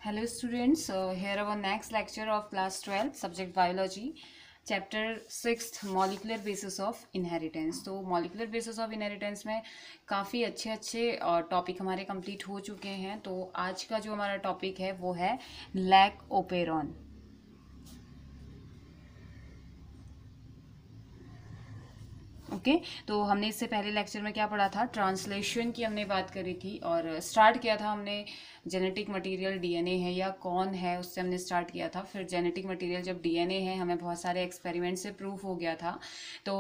Hello students, here our next lecture of class 12 subject biology chapter 6th molecular basis of inheritance। तो molecular basis of inheritance में काफ़ी अच्छे अच्छे topic हमारे complete हो चुके हैं। तो आज का जो हमारा टॉपिक है वो है लैक ओपेरॉन। ओके तो हमने इससे पहले लेक्चर में क्या पढ़ा था, ट्रांसलेशन की हमने बात करी थी और स्टार्ट किया था हमने जेनेटिक मटेरियल डीएनए है या कौन है, उससे हमने स्टार्ट किया था। फिर जेनेटिक मटेरियल जब डीएनए है हमें बहुत सारे एक्सपेरिमेंट से प्रूफ हो गया था। तो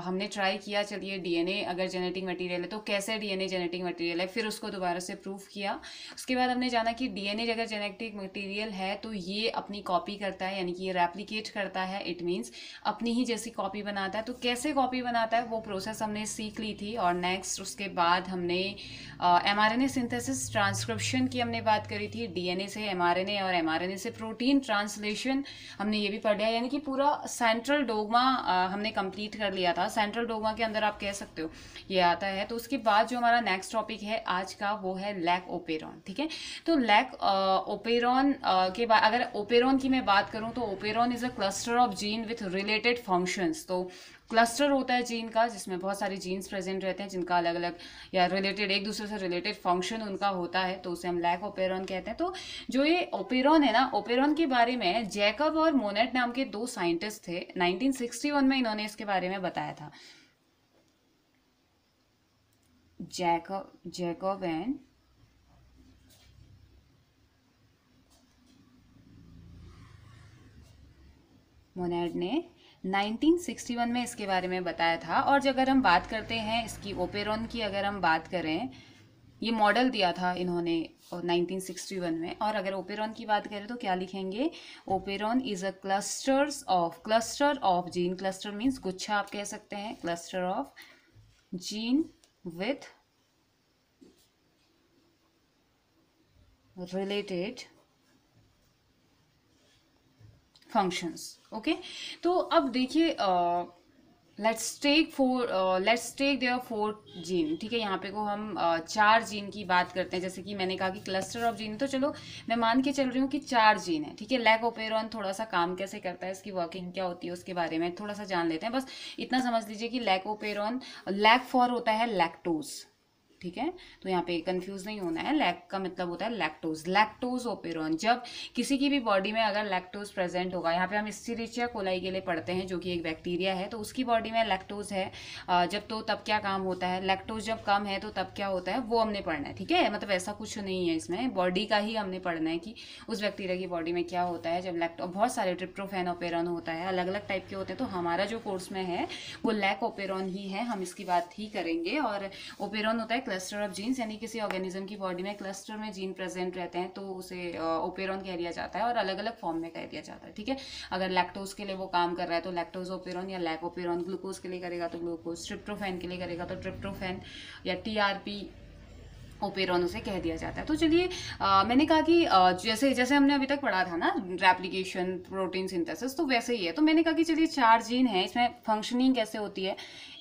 हमने ट्राई किया, चलिए डीएनए अगर जेनेटिक मटेरियल है तो कैसे डीएनए जेनेटिक मटेरियल है, फिर उसको दोबारा से प्रूफ किया। उसके बाद हमने जाना कि डीएनए अगर जेनेटिक मटेरियल है तो ये अपनी कॉपी करता है, यानी कि ये रेप्लिकेट करता है, इट मीन्स अपनी ही जैसी कॉपी बनाता है। तो कैसे कॉपी बनाता है वो प्रोसेस हमने सीख ली थी। और नेक्स्ट उसके बाद हमने एमआरएनए सिंथेसिस ट्रांसक्रिप्शन की हमने बात करी थी, डीएनए से एमआरएनए और एमआरएनए से प्रोटीन ट्रांसलेशन हमने ये भी पढ़ लिया, यानी कि पूरा सेंट्रल डोगमा हमने कंप्लीट कर लिया था। सेंट्रल डोगमा के अंदर आप कह सकते हो ये आता है। तो उसके बाद जो हमारा नेक्स्ट टॉपिक है आज का वो है लैक ओपेरॉन। ठीक है, तो लैक ओपेरॉन के बाद अगर ओपेरॉन की मैं बात करूं तो operon is a cluster of gene with related functions. तो क्लस्टर होता है जीन का जिसमें बहुत सारे जीन्स प्रेजेंट रहते हैं जिनका अलग अलग या रिलेटेड एक दूसरे से रिलेटेड फंक्शन उनका होता है, तो उसे हम लैक ओपेरॉन कहते हैं। तो जो ये ओपेरॉन है ना, ओपेरॉन के बारे में जैकब और मोनेट नाम के दो साइंटिस्ट थे, 1961 में इन्होंने इसके बारे में बताया था। जैकब एंड मोनेट ने 1961 में इसके बारे में बताया था। और अगर हम बात करते हैं इसकी ओपेरॉन की, अगर हम बात करें, ये मॉडल दिया था इन्होंने 1961 में। और अगर ओपेरॉन की बात करें तो क्या लिखेंगे, operon is a cluster of gene, cluster means गुच्छा आप कह सकते हैं, cluster of gene with related functions. Okay, तो अब देखिए लेट्स टेक देयर 4 जीन। ठीक है, यहाँ पे को हम 4 जीन की बात करते हैं। जैसे कि मैंने कहा कि क्लस्टर ऑफ जीन, तो चलो मैं मान के चल रही हूँ कि 4 जीन है। ठीक है, लैक ओपेरॉन थोड़ा सा काम कैसे करता है, इसकी वर्किंग क्या होती है, उसके बारे में थोड़ा सा जान लेते हैं। बस इतना समझ लीजिए कि लैक ओपेरॉन, लैक फॉर होता है लैक्टोज। ठीक है, तो यहाँ पे कंफ्यूज नहीं होना है, लैक का मतलब होता है लैक्टोज, लैक्टोज ओपेरॉन। जब किसी की भी बॉडी में अगर लैक्टोज प्रेजेंट होगा, यहाँ पे हम एस्चेरिचिया कोलाई के लिए पढ़ते हैं जो कि एक बैक्टीरिया है, तो उसकी बॉडी में लैक्टोज है जब, तो तब क्या काम होता है, लैक्टोज जब कम है तो तब क्या होता है, वो हमने पढ़ना है। ठीक है, मतलब ऐसा कुछ नहीं है इसमें, बॉडी का ही हमने पढ़ना है कि उस बैक्टीरिया की बॉडी में क्या होता है जब लैक्टो, बहुत सारे ट्रिप्टोफैन ओपेरॉन होता है, अलग अलग टाइप के होते हैं। तो हमारा जो कोर्स में है वो लैक ओपेरॉन ही है, हम इसकी बात ही करेंगे। और ओपेरॉन होता है क्लस्टर ऑफ जीन्स, यानी किसी ऑर्गेनिज्म की बॉडी में क्लस्टर में जीन प्रेजेंट रहते हैं तो उसे ओपेरॉन कह दिया जाता है, और अलग अलग फॉर्म में कह दिया जाता है। ठीक है, अगर लैक्टोज के लिए वो काम कर रहा है तो लैक्टोज ओपेरॉन या लैक ओपेरॉन, ग्लूकोज के लिए करेगा तो ग्लूकोज, ट्रिप्टोफैन के लिए करेगा तो ट्रिप्टोफैन या टीआरपी ओपेरॉन उसे कह दिया जाता है। तो चलिए मैंने कहा कि जैसे जैसे हमने अभी तक पढ़ा था ना रेप्लिकेशन, प्रोटीन सिंथेसिस, तो वैसे ही है। तो मैंने कहा कि चलिए 4 जीन है, इसमें फंक्शनिंग कैसे होती है,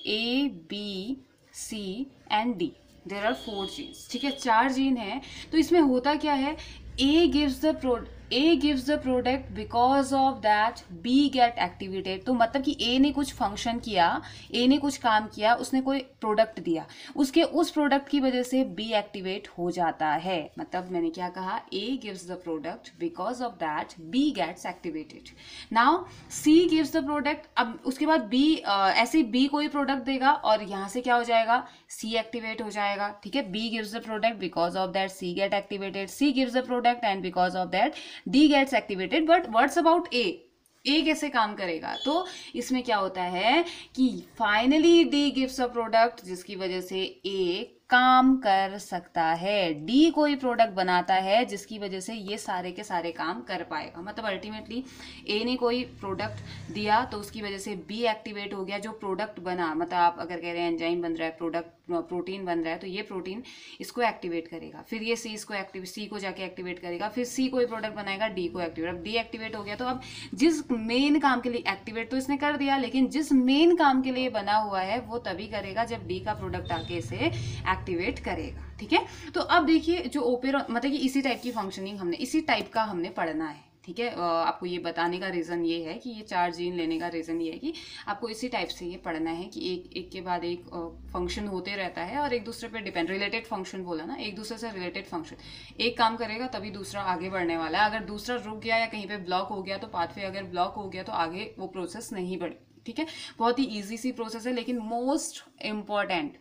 A B C and D, there are 4 genes. ठीक है, 4 जीन है। तो इसमें होता क्या है, A gives the product because of that B get activated. तो मतलब कि ए ने कुछ फंक्शन किया, ए ने कुछ काम किया, उसने कोई प्रोडक्ट दिया, उसके उस प्रोडक्ट की वजह से बी एक्टिवेट हो जाता है। मतलब मैंने क्या कहा, A gives the product because of that B gets activated. Now C gives the product, अब उसके बाद बी ऐसे बी कोई प्रोडक्ट देगा और यहाँ से क्या हो जाएगा, सी एक्टिवेट हो जाएगा। ठीक है, B gives the product because of that C get activated, C gives the product and because of that D gets activated. But what's about A, A कैसे काम करेगा, तो इसमें क्या होता है कि finally D gives a product जिसकी वजह से ए काम कर सकता है, डी कोई प्रोडक्ट बनाता है जिसकी वजह से ये सारे के सारे काम कर पाएगा। मतलब अल्टीमेटली ए ने कोई प्रोडक्ट दिया तो उसकी वजह से बी एक्टिवेट हो गया, जो प्रोडक्ट बना, मतलब आप अगर कह रहे हैं एंजाइम बन रहा है, प्रोडक्ट प्रोटीन बन रहा है, तो ये प्रोटीन इसको एक्टिवेट करेगा, फिर ये सी इसको सी को जाके एक्टिवेट करेगा, फिर सी कोई प्रोडक्ट बनाएगा, डी को एक्टिवेट। अब डी एक्टिवेट हो गया तो अब जिस मेन काम के लिए एक्टिवेट तो इसने कर दिया, लेकिन जिस मेन काम के लिए बना हुआ है वो तभी करेगा जब डी का प्रोडक्ट आके इसे एक्टिवेट करेगा। ठीक है, तो अब देखिए जो ओपेरॉन मतलब कि इसी टाइप की फंक्शनिंग हमने इसी टाइप का हमने पढ़ना है। ठीक है, आपको ये बताने का रीज़न ये है कि ये 4 जीन लेने का रीज़न ये है कि आपको इसी टाइप से ये पढ़ना है कि एक के बाद एक फंक्शन होते रहता है और एक दूसरे पे डिपेंड, रिलेटेड फंक्शन बोला ना, एक दूसरे से रिलेटेड फंक्शन, एक काम करेगा तभी दूसरा आगे बढ़ने वाला है। अगर दूसरा रुक गया या कहीं पे ब्लॉक हो गया तो पाथवे अगर ब्लॉक हो गया तो आगे वो प्रोसेस नहीं बढ़ेगी। ठीक है, बहुत ही ईजी सी प्रोसेस है, लेकिन मोस्ट इम्पॉर्टेंट,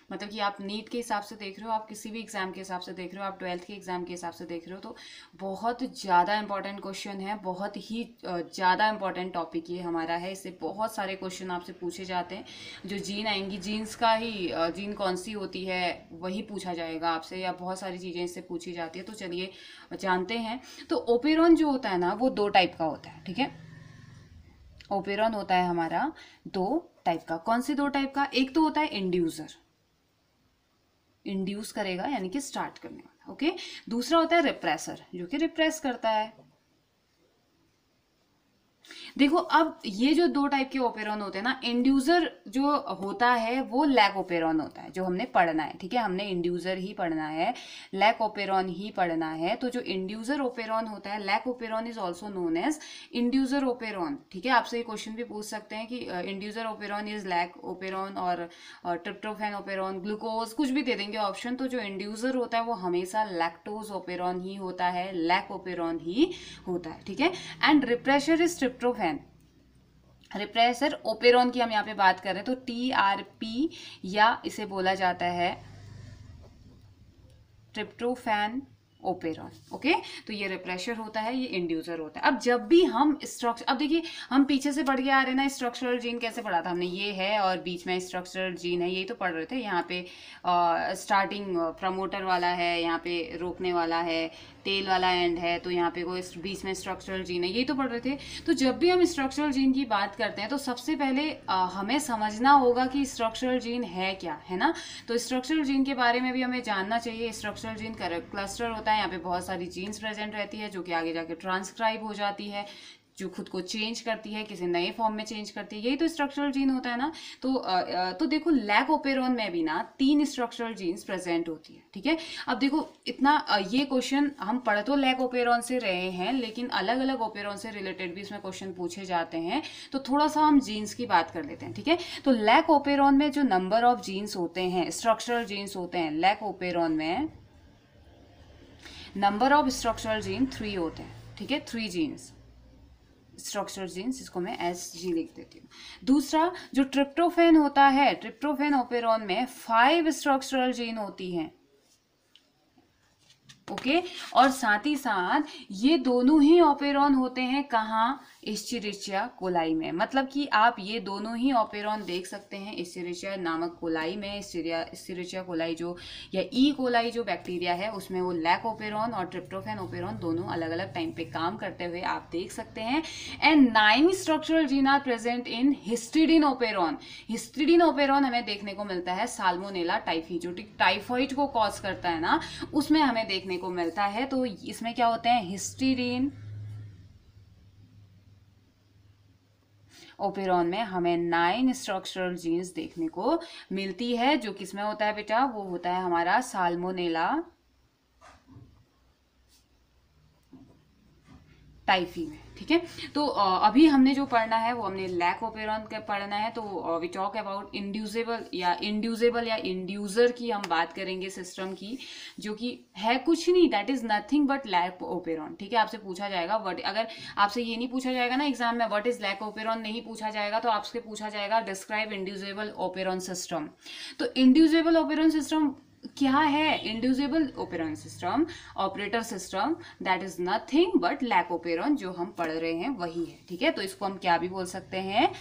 मतलब कि आप नीट के हिसाब से देख रहे हो, आप किसी भी एग्जाम के हिसाब से देख रहे हो, आप 12th के एग्जाम के हिसाब से देख रहे हो, तो बहुत ज़्यादा इंपॉर्टेंट क्वेश्चन है, बहुत ही ज़्यादा इंपॉर्टेंट टॉपिक ये हमारा है। इससे बहुत सारे क्वेश्चन आपसे पूछे जाते हैं। जो जीन आएंगी, जीन्स का ही जीन कौन सी होती है वही पूछा जाएगा आपसे, या बहुत सारी चीज़ें इससे पूछी जाती है। तो चलिए जानते हैं। तो ओपेरॉन जो होता है ना वो 2 टाइप का होता है। ठीक है, ओपेरॉन होता है हमारा 2 टाइप का। कौन से 2 टाइप का? एक तो होता है इंड्यूसर, इंड्यूस करेगा यानी कि स्टार्ट करने वाला। ओके, दूसरा होता है रिप्रेसर, जो कि रिप्रेस करता है। देखो अब ये जो 2 टाइप के ओपेरॉन होते हैं ना, इंड्यूसर जो होता है वो लैक ओपेरॉन होता है, जो हमने पढ़ना है। ठीक है, हमने इंड्यूसर ही पढ़ना है, लैक ओपेरॉन ही पढ़ना है। तो जो इंड्यूसर ओपेरॉन होता है, lac operon is also known as inducer operon. ठीक है, आपसे ये क्वेश्चन भी पूछ सकते हैं कि inducer operon is lac operon और ट्रिप्टोफैन ओपेरॉन, ग्लूकोज, कुछ भी दे देंगे ऑप्शन। तो जो इंड्यूसर होता है वो हमेशा लैक्टोज ओपेरॉन ही होता है, लैक ओपेरॉन ही होता है। ठीक है, and refresher is tryptophan. Repressor operon की हम यहाँ पे बात कर रहे हैं, तो TRP या इसे बोला जाता है ट्रिप्टोफैन ओपेरॉन। ओके, तो ये रिप्रेशर होता है, ये इंड्यूसर होता है। अब जब भी हम स्ट्रक्चर, अब देखिए हम पीछे से पढ़ के आ रहे हैं ना, स्ट्रक्चरल जीन कैसे पढ़ा था हमने, ये है और बीच में स्ट्रक्चरल जीन है, यही तो पढ़ रहे थे। यहाँ पे स्टार्टिंग प्रमोटर वाला है, यहाँ पे रोकने वाला है, टेल वाला एंड है, तो यहाँ पे कोई बीच में स्ट्रक्चरल जीन है, यही तो पढ़ रहे थे। तो जब भी हम स्ट्रक्चरल जीन की बात करते हैं तो सबसे पहले हमें समझना होगा कि स्ट्रक्चरल जीन है क्या, है ना। तो स्ट्रक्चरल जीन के बारे में भी हमें जानना चाहिए। स्ट्रक्चरल जीन क्लस्टर होता है, यहाँ पे बहुत सारी जीन्स प्रेजेंट रहती है जो कि आगे जाके ट्रांसक्राइब हो जाती है, जो खुद को चेंज करती है, किसी नए फॉर्म में चेंज करती है, यही तो स्ट्रक्चरल जीन होता है ना। तो देखो लैक ओपेरॉन में भी ना 3 स्ट्रक्चरल जीन्स प्रेजेंट होती है। ठीक है, अब देखो इतना ये क्वेश्चन हम पढ़ तो लैक ओपेरॉन से रहे हैं, लेकिन अलग अलग ओपेरॉन से रिलेटेड भी इसमें क्वेश्चन पूछे जाते हैं। तो थोड़ा सा हम जीन्स की बात कर लेते हैं। ठीक है, तो लैक ओपेरॉन में जो नंबर ऑफ जीन्स होते हैं, स्ट्रक्चरल जीन्स होते हैं, लैक ओपेरॉन में नंबर ऑफ स्ट्रक्चरल जीन 3 होते हैं। ठीक है, 3 जीन्स स्ट्रक्चरल जीन्स, इसको मैं SG लिख देती हूँ। दूसरा जो ट्रिप्टोफैन होता है, ट्रिप्टोफैन ओपेरॉन में 5 स्ट्रक्चरल जीन होती हैं। ओके, और साथ ही साथ ये दोनों ही ओपेरॉन होते हैं कहाँ? एस्चेरिचिया कोलाई में। मतलब कि आप ये दोनों ही ओपेरॉन देख सकते हैं एस्चेरिचिया नामक कोलाई में। एस्चेरिचिया कोलाई जो या ई कोलाई जो बैक्टीरिया है उसमें वो लैक ओपेरॉन और ट्रिप्टोफैन ओपेरॉन दोनों अलग अलग टाइम पे काम करते हुए आप देख सकते हैं। And 9 structural gene are present in histidine operon. Histidine operon हमें देखने को मिलता है साल्मोनेला टाइफी, जो टाइफॉइड को कॉज करता है ना, उसमें हमें देखने को मिलता है। तो इसमें क्या होते हैं? हिस्टिडीन ओपेरॉन में हमें 9 स्ट्रक्चरल जीन्स देखने को मिलती है। जो किसमें होता है बेटा? वो होता है हमारा साल्मोनेला टाइफी में। ठीक है, तो अभी हमने जो पढ़ना है वो हमने लैक ओपेरॉन का पढ़ना है। तो वी टॉक अबाउट इंड्यूसेबल या इंड्यूसर की हम बात करेंगे सिस्टम की, जो कि है कुछ नहीं, that is nothing but lac operon. ठीक है, आपसे पूछा जाएगा व्हाट, अगर आपसे ये नहीं पूछा जाएगा ना एग्जाम में व्हाट इज लैक ओपेरॉन, नहीं पूछा जाएगा, तो आपसे पूछा जाएगा डिस्क्राइब इंड्यूसेबल ओपेरॉन सिस्टम। तो इंड्यूसेबल ओपेरॉन सिस्टम क्या है? Inducible operon system, operator system, that is nothing but lac operon, जो हम पढ़ रहे हैं वही है। ठीक है, तो इसको हम क्या भी बोल सकते हैं,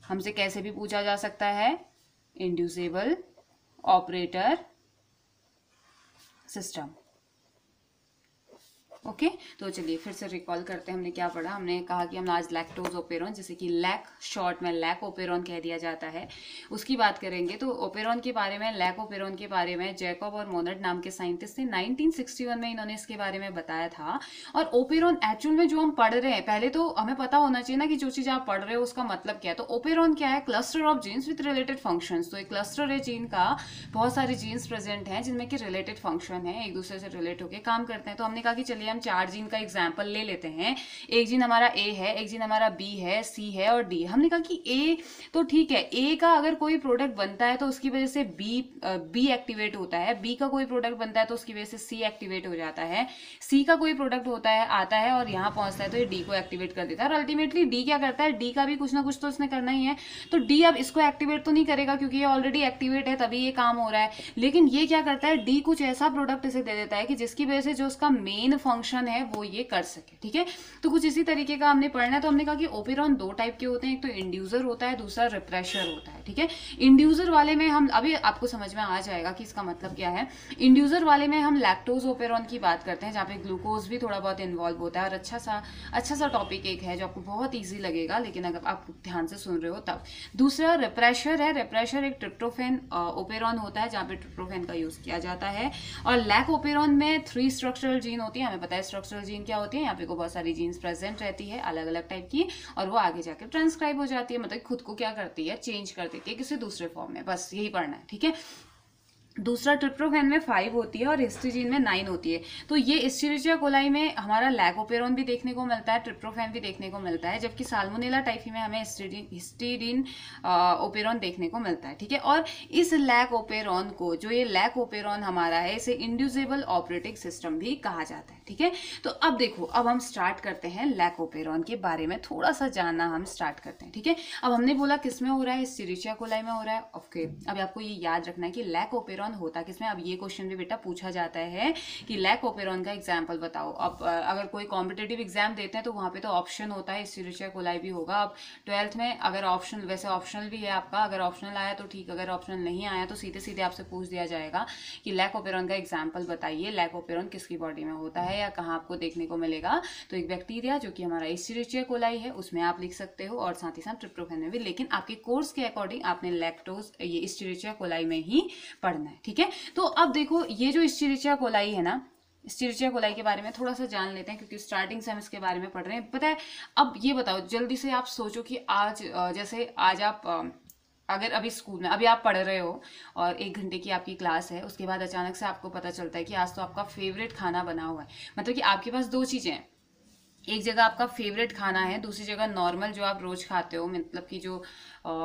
हमसे कैसे भी पूछा जा सकता है, इंड्यूसेबल ऑपरेटर सिस्टम। ओके तो चलिए फिर से रिकॉल करते हैं, हमने क्या पढ़ा। हमने कहा कि हम आज लैक्टोज ओपेरॉन, जैसे कि लैक शॉर्ट में लैक ओपेरॉन कह दिया जाता है, उसकी बात करेंगे। तो ओपेरॉन के बारे में, लैक ओपेरॉन के बारे में जैकब और मोनट नाम के साइंटिस्ट ने 1961 में इन्होंने इसके बारे में बताया था। और ओपेरॉन एक्चुअल में जो हम पढ़ रहे हैं, पहले तो हमें पता होना चाहिए ना कि जो चीज़ आप पढ़ रहे हो उसका मतलब क्या है। तो ओपेरॉन क्या है? Cluster of genes with related functions. तो एक क्लस्टर है जीन का, बहुत सारे जीन्स प्रेजेंट हैं जिनमें कि रिलेटेड फंक्शन है, एक दूसरे से रिलेट होकर काम करते हैं। तो हमने कहा कि चलिए हम 4 जीन का एग्जाम्पल ले लेते हैं। एक जीन हमारा ए है, एक जीन हमारा बी है, सी है और डी। हमने कहा कि ए तो ठीक है, ए का अगर कोई प्रोडक्ट बनता है तो उसकी वजह से बी एक्टिवेट होता है, बी का कोई प्रोडक्ट बनता है तो उसकी वजह से सी एक्टिवेट हो जाता है, सी का कोई प्रोडक्ट होता है आता है और यहाँ पहुंचता है तो ये डी को एक्टिवेट कर देता है। और अल्टीमेटली डी क्या करता है? डी का भी कुछ ना कुछ तो उसने करना ही है। तो डी अब इसको एक्टिवेट तो नहीं करेगा क्योंकि ये ऑलरेडी एक्टिवेट है, तभी ये काम हो रहा है। लेकिन ये क्या करता है? डी कुछ ऐसा प्रोडक्ट इसे दे देता है कि जिसकी वजह से जो उसका मेन फंक्शन है वो ये कर सके। ठीक है, तो कुछ इसी तरीके का हमने पढ़ना है। तो हमने कहा कि ओपेरॉन 2 टाइप के होते हैं, एक तो इंड्यूसर होता है, दूसरा रिप्रेशर होता है। ठीक है, इंड्यूसर वाले में हम अभी आपको समझ में आ जाएगा कि इसका मतलब क्या है। इंड्यूसर वाले में हम लैक्टोज ओपेरॉन की बात करते हैं, जहाँ पे ग्लूकोज भी थोड़ा बहुत इन्वॉल्व होता है। और अच्छा सा टॉपिक एक है जो आपको बहुत ईजी लगेगा, लेकिन अगर आप ध्यान से सुन रहे हो तब। दूसरा रिप्रेशर है। रिप्रेशर एक ट्रिप्टोफैन ओपेरॉन होता है, जहाँ पे ट्रिप्टोफैन का यूज किया जाता है। और लैक ओपेरॉन में 3 स्ट्रक्चरल जीन होती है। हमें पता है स्ट्रक्चरल जीन क्या होती है, यहाँ पे को बहुत सारी जीन्स प्रेजेंट रहती है अलग अलग टाइप की, और वो आगे जाकर ट्रांसक्राइब हो जाती है, मतलब खुद को क्या करती है? चेंज कर देती है किसी दूसरे फॉर्म में। बस यही पढ़ना है। ठीक है, दूसरा ट्रिप्टोफैन में 5 होती है और हिस्टीडीन में 9 होती है। तो ये एस्चेरिचिया कोलाई में हमारा लैकोपेरॉन भी देखने को मिलता है, ट्रिप्टोफैन भी देखने को मिलता है, जबकि साल्मोनेला टाइफी में हमें हिस्टीडीन ओपेरॉन देखने को मिलता है। ठीक है, और इस लैकोपेरॉन को, जो ये लैकोपेरॉन हमारा है, इसे इंड्यूसेबल ऑपरेटिंग सिस्टम भी कहा जाता है। ठीक है, तो अब देखो, अब हम स्टार्ट करते हैं लैकोपेरॉन के बारे में थोड़ा सा जानना हम स्टार्ट करते हैं। ठीक है, अब हमने बोला किस में हो रहा है? एस्चेरिचिया कोलाई में हो रहा है। ओके, अब आपको ये याद रखना है कि लैकोपेरॉन होता किसमें। अब ये क्वेश्चन भी बेटा पूछा जाता है कि लैकोपेरॉन का एग्जांपल बताओ। अब अगर कोई कॉम्पिटिटिव एग्जाम देते हैं तो वहां पे तो ऑप्शन होता है, एस्चेरिचिया कोलाई भी होगा। अब 12th में अगर ऑप्शन, वैसे ऑप्शनल भी है आपका, अगर ऑप्शनल आया तो ठीक, अगर ऑप्शनल नहीं आया तो सीधे सीधे आपसे पूछ दिया जाएगा कि लैकोपेरॉन का एग्जाम्पल बताइए, लैकोपेरॉन किसकी बॉडी में होता है या कहाँ आपको देखने को मिलेगा। तो एक बैक्टीरिया जो कि हमारा एस्चेरिचिया कोलाई है उसमें आप लिख सकते हो, और साथ ही साथ ट्रिप्टोफैन में भी, लेकिन आपके कोर्स के अकॉर्डिंग आपने लैक्टोज ये एस्चेरिचिया कोलाई में ही पढ़ना है। ठीक है, तो अब देखो ये जो एस्चेरिचिया कोलाई है ना, एस्चेरिचिया कोलाई के बारे में थोड़ा सा जान लेते हैं क्योंकि स्टार्टिंग से हम इसके बारे में पढ़ रहे हैं। पता है, अब ये बताओ जल्दी से, आप सोचो कि आज जैसे आज आप अगर अभी स्कूल में अभी आप पढ़ रहे हो और 1 घंटे की आपकी क्लास है, उसके बाद अचानक से आपको पता चलता है कि आज तो आपका फेवरेट खाना बना हुआ है। मतलब कि आपके पास 2 चीजें हैं, एक जगह आपका फेवरेट खाना है, दूसरी जगह नॉर्मल जो आप रोज खाते हो, मतलब कि जो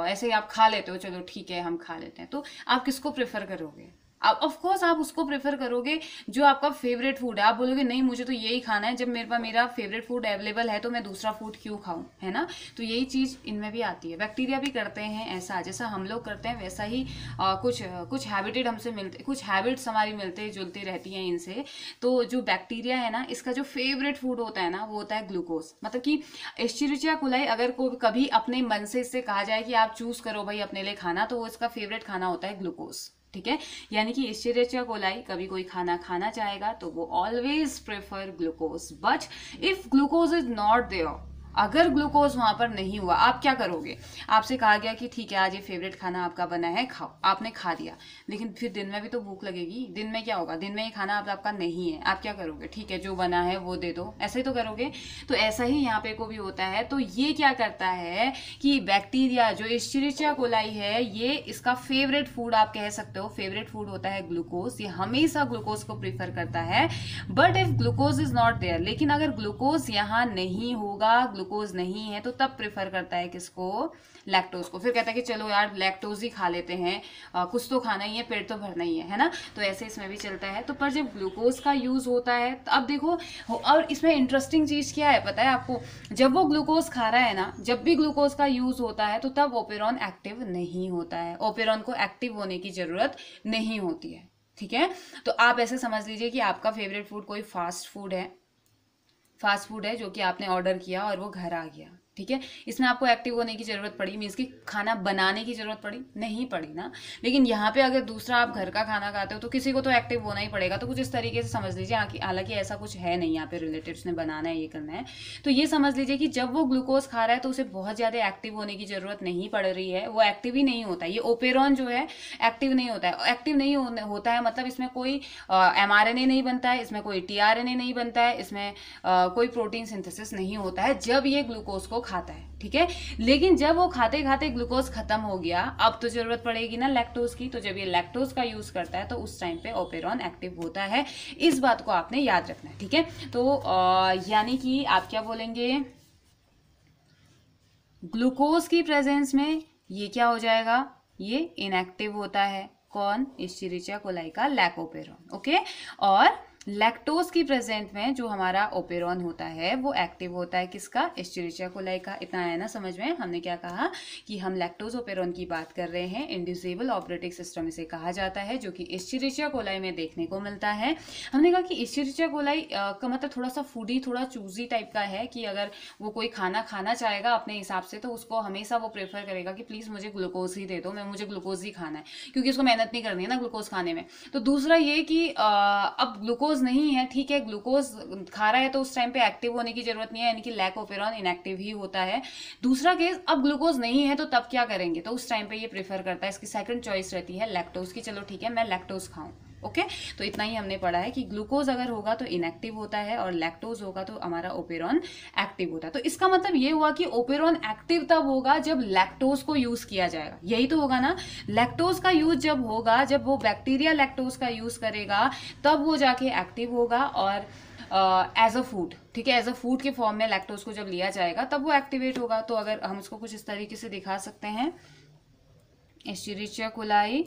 ऐसे ही आप खा लेते हो, चलो ठीक है हम खा लेते हैं। तो आप किसको प्रेफर करोगे? आप ऑफ कोर्स आप उसको प्रेफर करोगे जो आपका फेवरेट फूड है। आप बोलोगे नहीं मुझे तो यही खाना है, जब मेरे पास मेरा फेवरेट फूड अवेलेबल है तो मैं दूसरा फूड क्यों खाऊं, है ना। तो यही चीज इनमें भी आती है, बैक्टीरिया भी करते हैं ऐसा, जैसा हम लोग करते हैं वैसा ही कुछ हैबिटेड हमसे मिलते, कुछ हैबिट्स हमारी मिलते जुलती रहती हैं इनसे। तो जो बैक्टीरिया है ना, इसका जो फेवरेट फूड होता है ना वो होता है ग्लूकोज। मतलब कि एस्चेरिचिया कोलाई अगर कभी अपने मन से इससे कहा जाए कि आप चूज करो भाई अपने लिए खाना, तो वो इसका फेवरेट खाना होता है ग्लूकोज। ठीक है, यानी कि एस्चेरिचिया कोलाई कभी कोई खाना खाना चाहेगा तो वो always prefer glucose. But if glucose is not there, अगर ग्लूकोज वहां पर नहीं हुआ, आप क्या करोगे? आपसे कहा गया कि ठीक है आज ये फेवरेट खाना आपका बना है, खाओ, आपने खा लिया, लेकिन फिर दिन में भी तो भूख लगेगी। दिन में क्या होगा? दिन में ये खाना आपका नहीं है, आप क्या करोगे? ठीक है जो बना है वो दे दो, ऐसे ही तो करोगे। तो ऐसा ही यहाँ पे को भी होता है। तो ये क्या करता है कि बैक्टीरिया जो एस्चेरिचिया कोलाई है, ये इसका फेवरेट फूड आप कह सकते हो, फेवरेट फूड होता है ग्लूकोज। ये हमेशा ग्लूकोज को प्रीफर करता है। But if glucose is not there, लेकिन अगर ग्लूकोज यहाँ नहीं होगा, ग्लूकोज नहीं है, तो तब प्रेफर करता है किसको? लैक्टोज को। फिर कहता है कि चलो यार लैक्टोज ही खा लेते हैं, कुछ तो खाना ही है, पेट तो भरना ही है ना। तो ऐसे इसमें भी चलता है। तो पर जब ग्लूकोज का यूज होता है तो अब देखो, और इसमें इंटरेस्टिंग चीज क्या है पता है आपको? जब वो ग्लूकोज खा रहा है ना, जब भी ग्लूकोज का यूज होता है तो तब ओपेरॉन एक्टिव नहीं होता है, ओपेरॉन को एक्टिव होने की जरूरत नहीं होती है। ठीक है, तो आप ऐसे समझ लीजिए कि आपका फेवरेट फूड कोई फास्ट फूड है जो कि आपने ऑर्डर किया और वो घर आ गया, ठीक है, इसमें आपको एक्टिव होने की जरूरत पड़ी, मीन्स कि खाना बनाने की जरूरत पड़ी नहीं पड़ी ना। लेकिन यहाँ पे अगर दूसरा आप घर का खाना खाते हो तो किसी को तो एक्टिव होना ही पड़ेगा। तो कुछ इस तरीके से समझ लीजिए, हालांकि ऐसा कुछ है नहीं यहाँ पे रिलेटिव्स ने बनाना है ये करना है। तो ये समझ लीजिए कि जब वो ग्लूकोज खा रहा है तो उसे बहुत ज्यादा एक्टिव होने की जरूरत नहीं पड़ रही है, वो एक्टिव ही नहीं होता है। ये ओपेरॉन जो है एक्टिव नहीं होता है। एक्टिव नहीं होता है मतलब इसमें कोई mRNA नहीं बनता है, इसमें कोई tRNA नहीं बनता है, इसमें कोई प्रोटीन सिंथेसिस नहीं होता है जब ये ग्लूकोज को खाता है। ठीक है, लेकिन जब वो खाते खाते ग्लूकोज खत्म हो गया, अब तो जरूरत पड़ेगी ना लैक्टोज की। तो जब ये लैक्टोज का यूज करता है तो उस टाइम पे ओपेरॉन एक्टिव होता है। इस बात को आपने याद रखना है। ठीक है, तो यानी कि आप क्या बोलेंगे, ग्लूकोज की प्रेजेंस में ये क्या हो जाएगा, ये इनएक्टिव होता है। कौन, एस्चेरिचिया कोलाई का लैकोपेरॉन। ओके, और लैक्टोज की प्रेजेंट में जो हमारा ओपेरॉन होता है वो एक्टिव होता है, किसका, एस्चेरिचिया कोलाई का। इतना है ना समझ में। हमने क्या कहा कि हम लैक्टोज ओपेरॉन की बात कर रहे हैं। इंड्यूसेबल ऑपरेटिंग सिस्टम इसे कहा जाता है, जो कि एस्चेरिचिया कोलाई में देखने को मिलता है। हमने कहा कि एस्चेरिचिया कोलाई का मतलब थोड़ा सा फूडी, थोड़ा चूजी टाइप का है, कि अगर वो कोई खाना खाना चाहेगा अपने हिसाब से तो उसको हमेशा वो प्रेफर करेगा कि प्लीज मुझे ग्लूकोज ही दे दो, मुझे ग्लूकोज ही खाना है, क्योंकि उसको मेहनत नहीं करनी है ना ग्लूकोज खाने में। तो दूसरा ये कि अब ग्लूकोज नहीं है, ठीक है, ग्लूकोज खा रहा है तो उस टाइम पे एक्टिव होने की जरूरत नहीं है, यानी कि लैकोपेरॉन इनएक्टिव ही होता है। दूसरा केस, अब ग्लूकोज नहीं है तो तब क्या करेंगे, तो उस टाइम पे ये प्रेफर करता है, इसकी सेकंड चॉइस रहती है लैक्टोज की, चलो ठीक है मैं लैक्टोज खाऊं। ओके, तो इतना ही हमने पढ़ा है कि ग्लूकोज अगर होगा तो इनएक्टिव होता है और लैक्टोज होगा तो हमारा ओपेरॉन एक्टिव होता है। तो इसका मतलब ये हुआ कि ओपेरॉन एक्टिव तब होगा जब लैक्टोज को यूज किया जाएगा, यही तो होगा ना। लैक्टोज का यूज जब होगा, जब वो बैक्टीरिया लैक्टोज का यूज करेगा तब वो जाके एक्टिव होगा, और एज अ फूड, ठीक है, एज अ फूड के फॉर्म में लैक्टोज को जब लिया जाएगा तब वो एक्टिवेट होगा। तो अगर हम इसको कुछ इस तरीके से दिखा सकते हैं, एस्चेरिचिया कोलाई,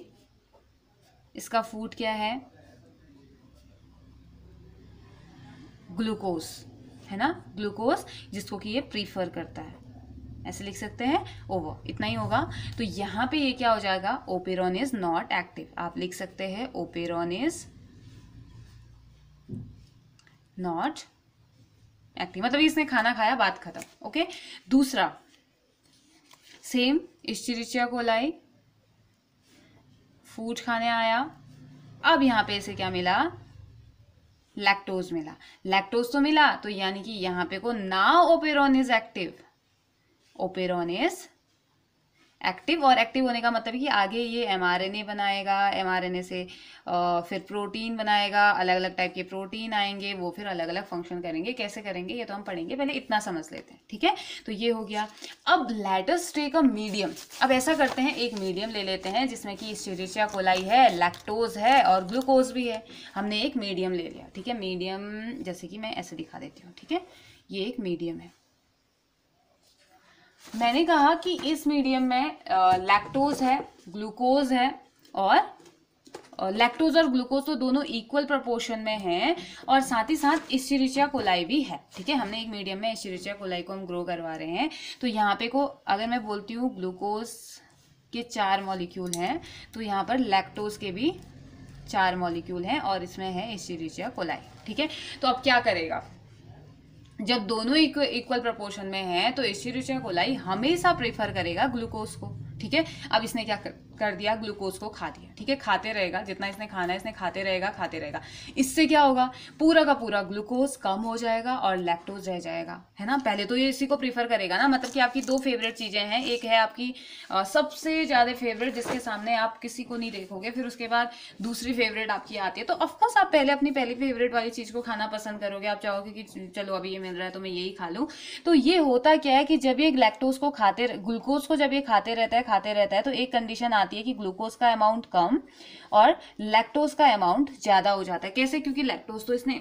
इसका फूड क्या है, ग्लूकोज, है ना, ग्लूकोज, जिसको कि ये प्रीफर करता है, ऐसे लिख सकते हैं। ओवर, इतना ही होगा। तो यहां पे ये क्या हो जाएगा, ओपेरॉन इज नॉट एक्टिव। आप लिख सकते हैं ओपेरॉन इज नॉट एक्टिव, मतलब इसने खाना खाया, बात खत्म। ओके, दूसरा सेम, एस्चेरिचिया कोलाई फूड खाने आया, अब यहां पे इसे क्या मिला, लैक्टोज मिला। लैक्टोज तो मिला, तो यानी कि यहां पे को now operon is active, operon is active. और एक्टिव होने का मतलब कि आगे ये एमआरएनए बनाएगा, एमआरएनए से फिर प्रोटीन बनाएगा, अलग अलग टाइप के प्रोटीन आएंगे, वो फिर अलग अलग फंक्शन करेंगे। कैसे करेंगे ये तो हम पढ़ेंगे, पहले इतना समझ लेते हैं। ठीक है, तो ये हो गया। अब let us take a medium. अब ऐसा करते हैं, एक मीडियम ले लेते हैं जिसमें कि एस्चेरिचिया कोलाई है, लैक्टोज है और ग्लूकोज भी है। हमने एक मीडियम ले लिया, ठीक है, मीडियम जैसे कि मैं ऐसे दिखा देती हूँ। ठीक है, ये एक मीडियम है। मैंने कहा कि इस मीडियम में लैक्टोज है, ग्लूकोज है, और लैक्टोज और ग्लूकोज तो दोनों इक्वल प्रोपोर्शन में हैं, और साथ ही साथ एस्चेरिचिया कोलाई भी है। ठीक है, हमने एक मीडियम में एस्चेरिचिया कोलाई को हम ग्रो करवा रहे हैं। तो यहाँ पे को अगर मैं बोलती हूँ ग्लूकोज के 4 मॉलिक्यूल हैं, तो यहाँ पर लैक्टोज के भी 4 मॉलिक्यूल हैं, और इसमें है एस्चेरिचिया कोलाई। ठीक है, तो अब क्या करेगा, जब दोनों इक्वल प्रोपोर्शन में है तो एस्चेरिचिया कोलाई हमेशा प्रेफर करेगा ग्लूकोज को। ठीक है, अब इसने क्या कर दिया, ग्लूकोज को खा दिया। ठीक है, खाते रहेगा, जितना इसने खाना है इसने खाते रहेगा खाते रहेगा। इससे क्या होगा, पूरा का पूरा ग्लूकोज कम हो जाएगा और लैक्टोज रह जाएगा, है ना। पहले तो ये इसी को प्रीफर करेगा ना, मतलब कि आपकी दो फेवरेट चीजें हैं, एक है आपकी सबसे ज्यादा फेवरेट जिसके सामने आप किसी को नहीं देखोगे, फिर उसके बाद दूसरी फेवरेट आपकी आती है, तो ऑफकोर्स आप पहले अपनी पहली फेवरेट वाली चीज को खाना पसंद करोगे। आप चाहोगे कि चलो अभी ये मिल रहा है तो मैं यही खा लूं। तो ये होता क्या है कि जब ये लैक्टोज को ग्लूकोज को जब ये खाते रहता है तो एक कंडीशन आती है कि ग्लूकोज का अमाउंट कम और लैक्टोज का अमाउंट ज्यादा हो जाता है। कैसे, क्योंकि लैक्टोज तो इसने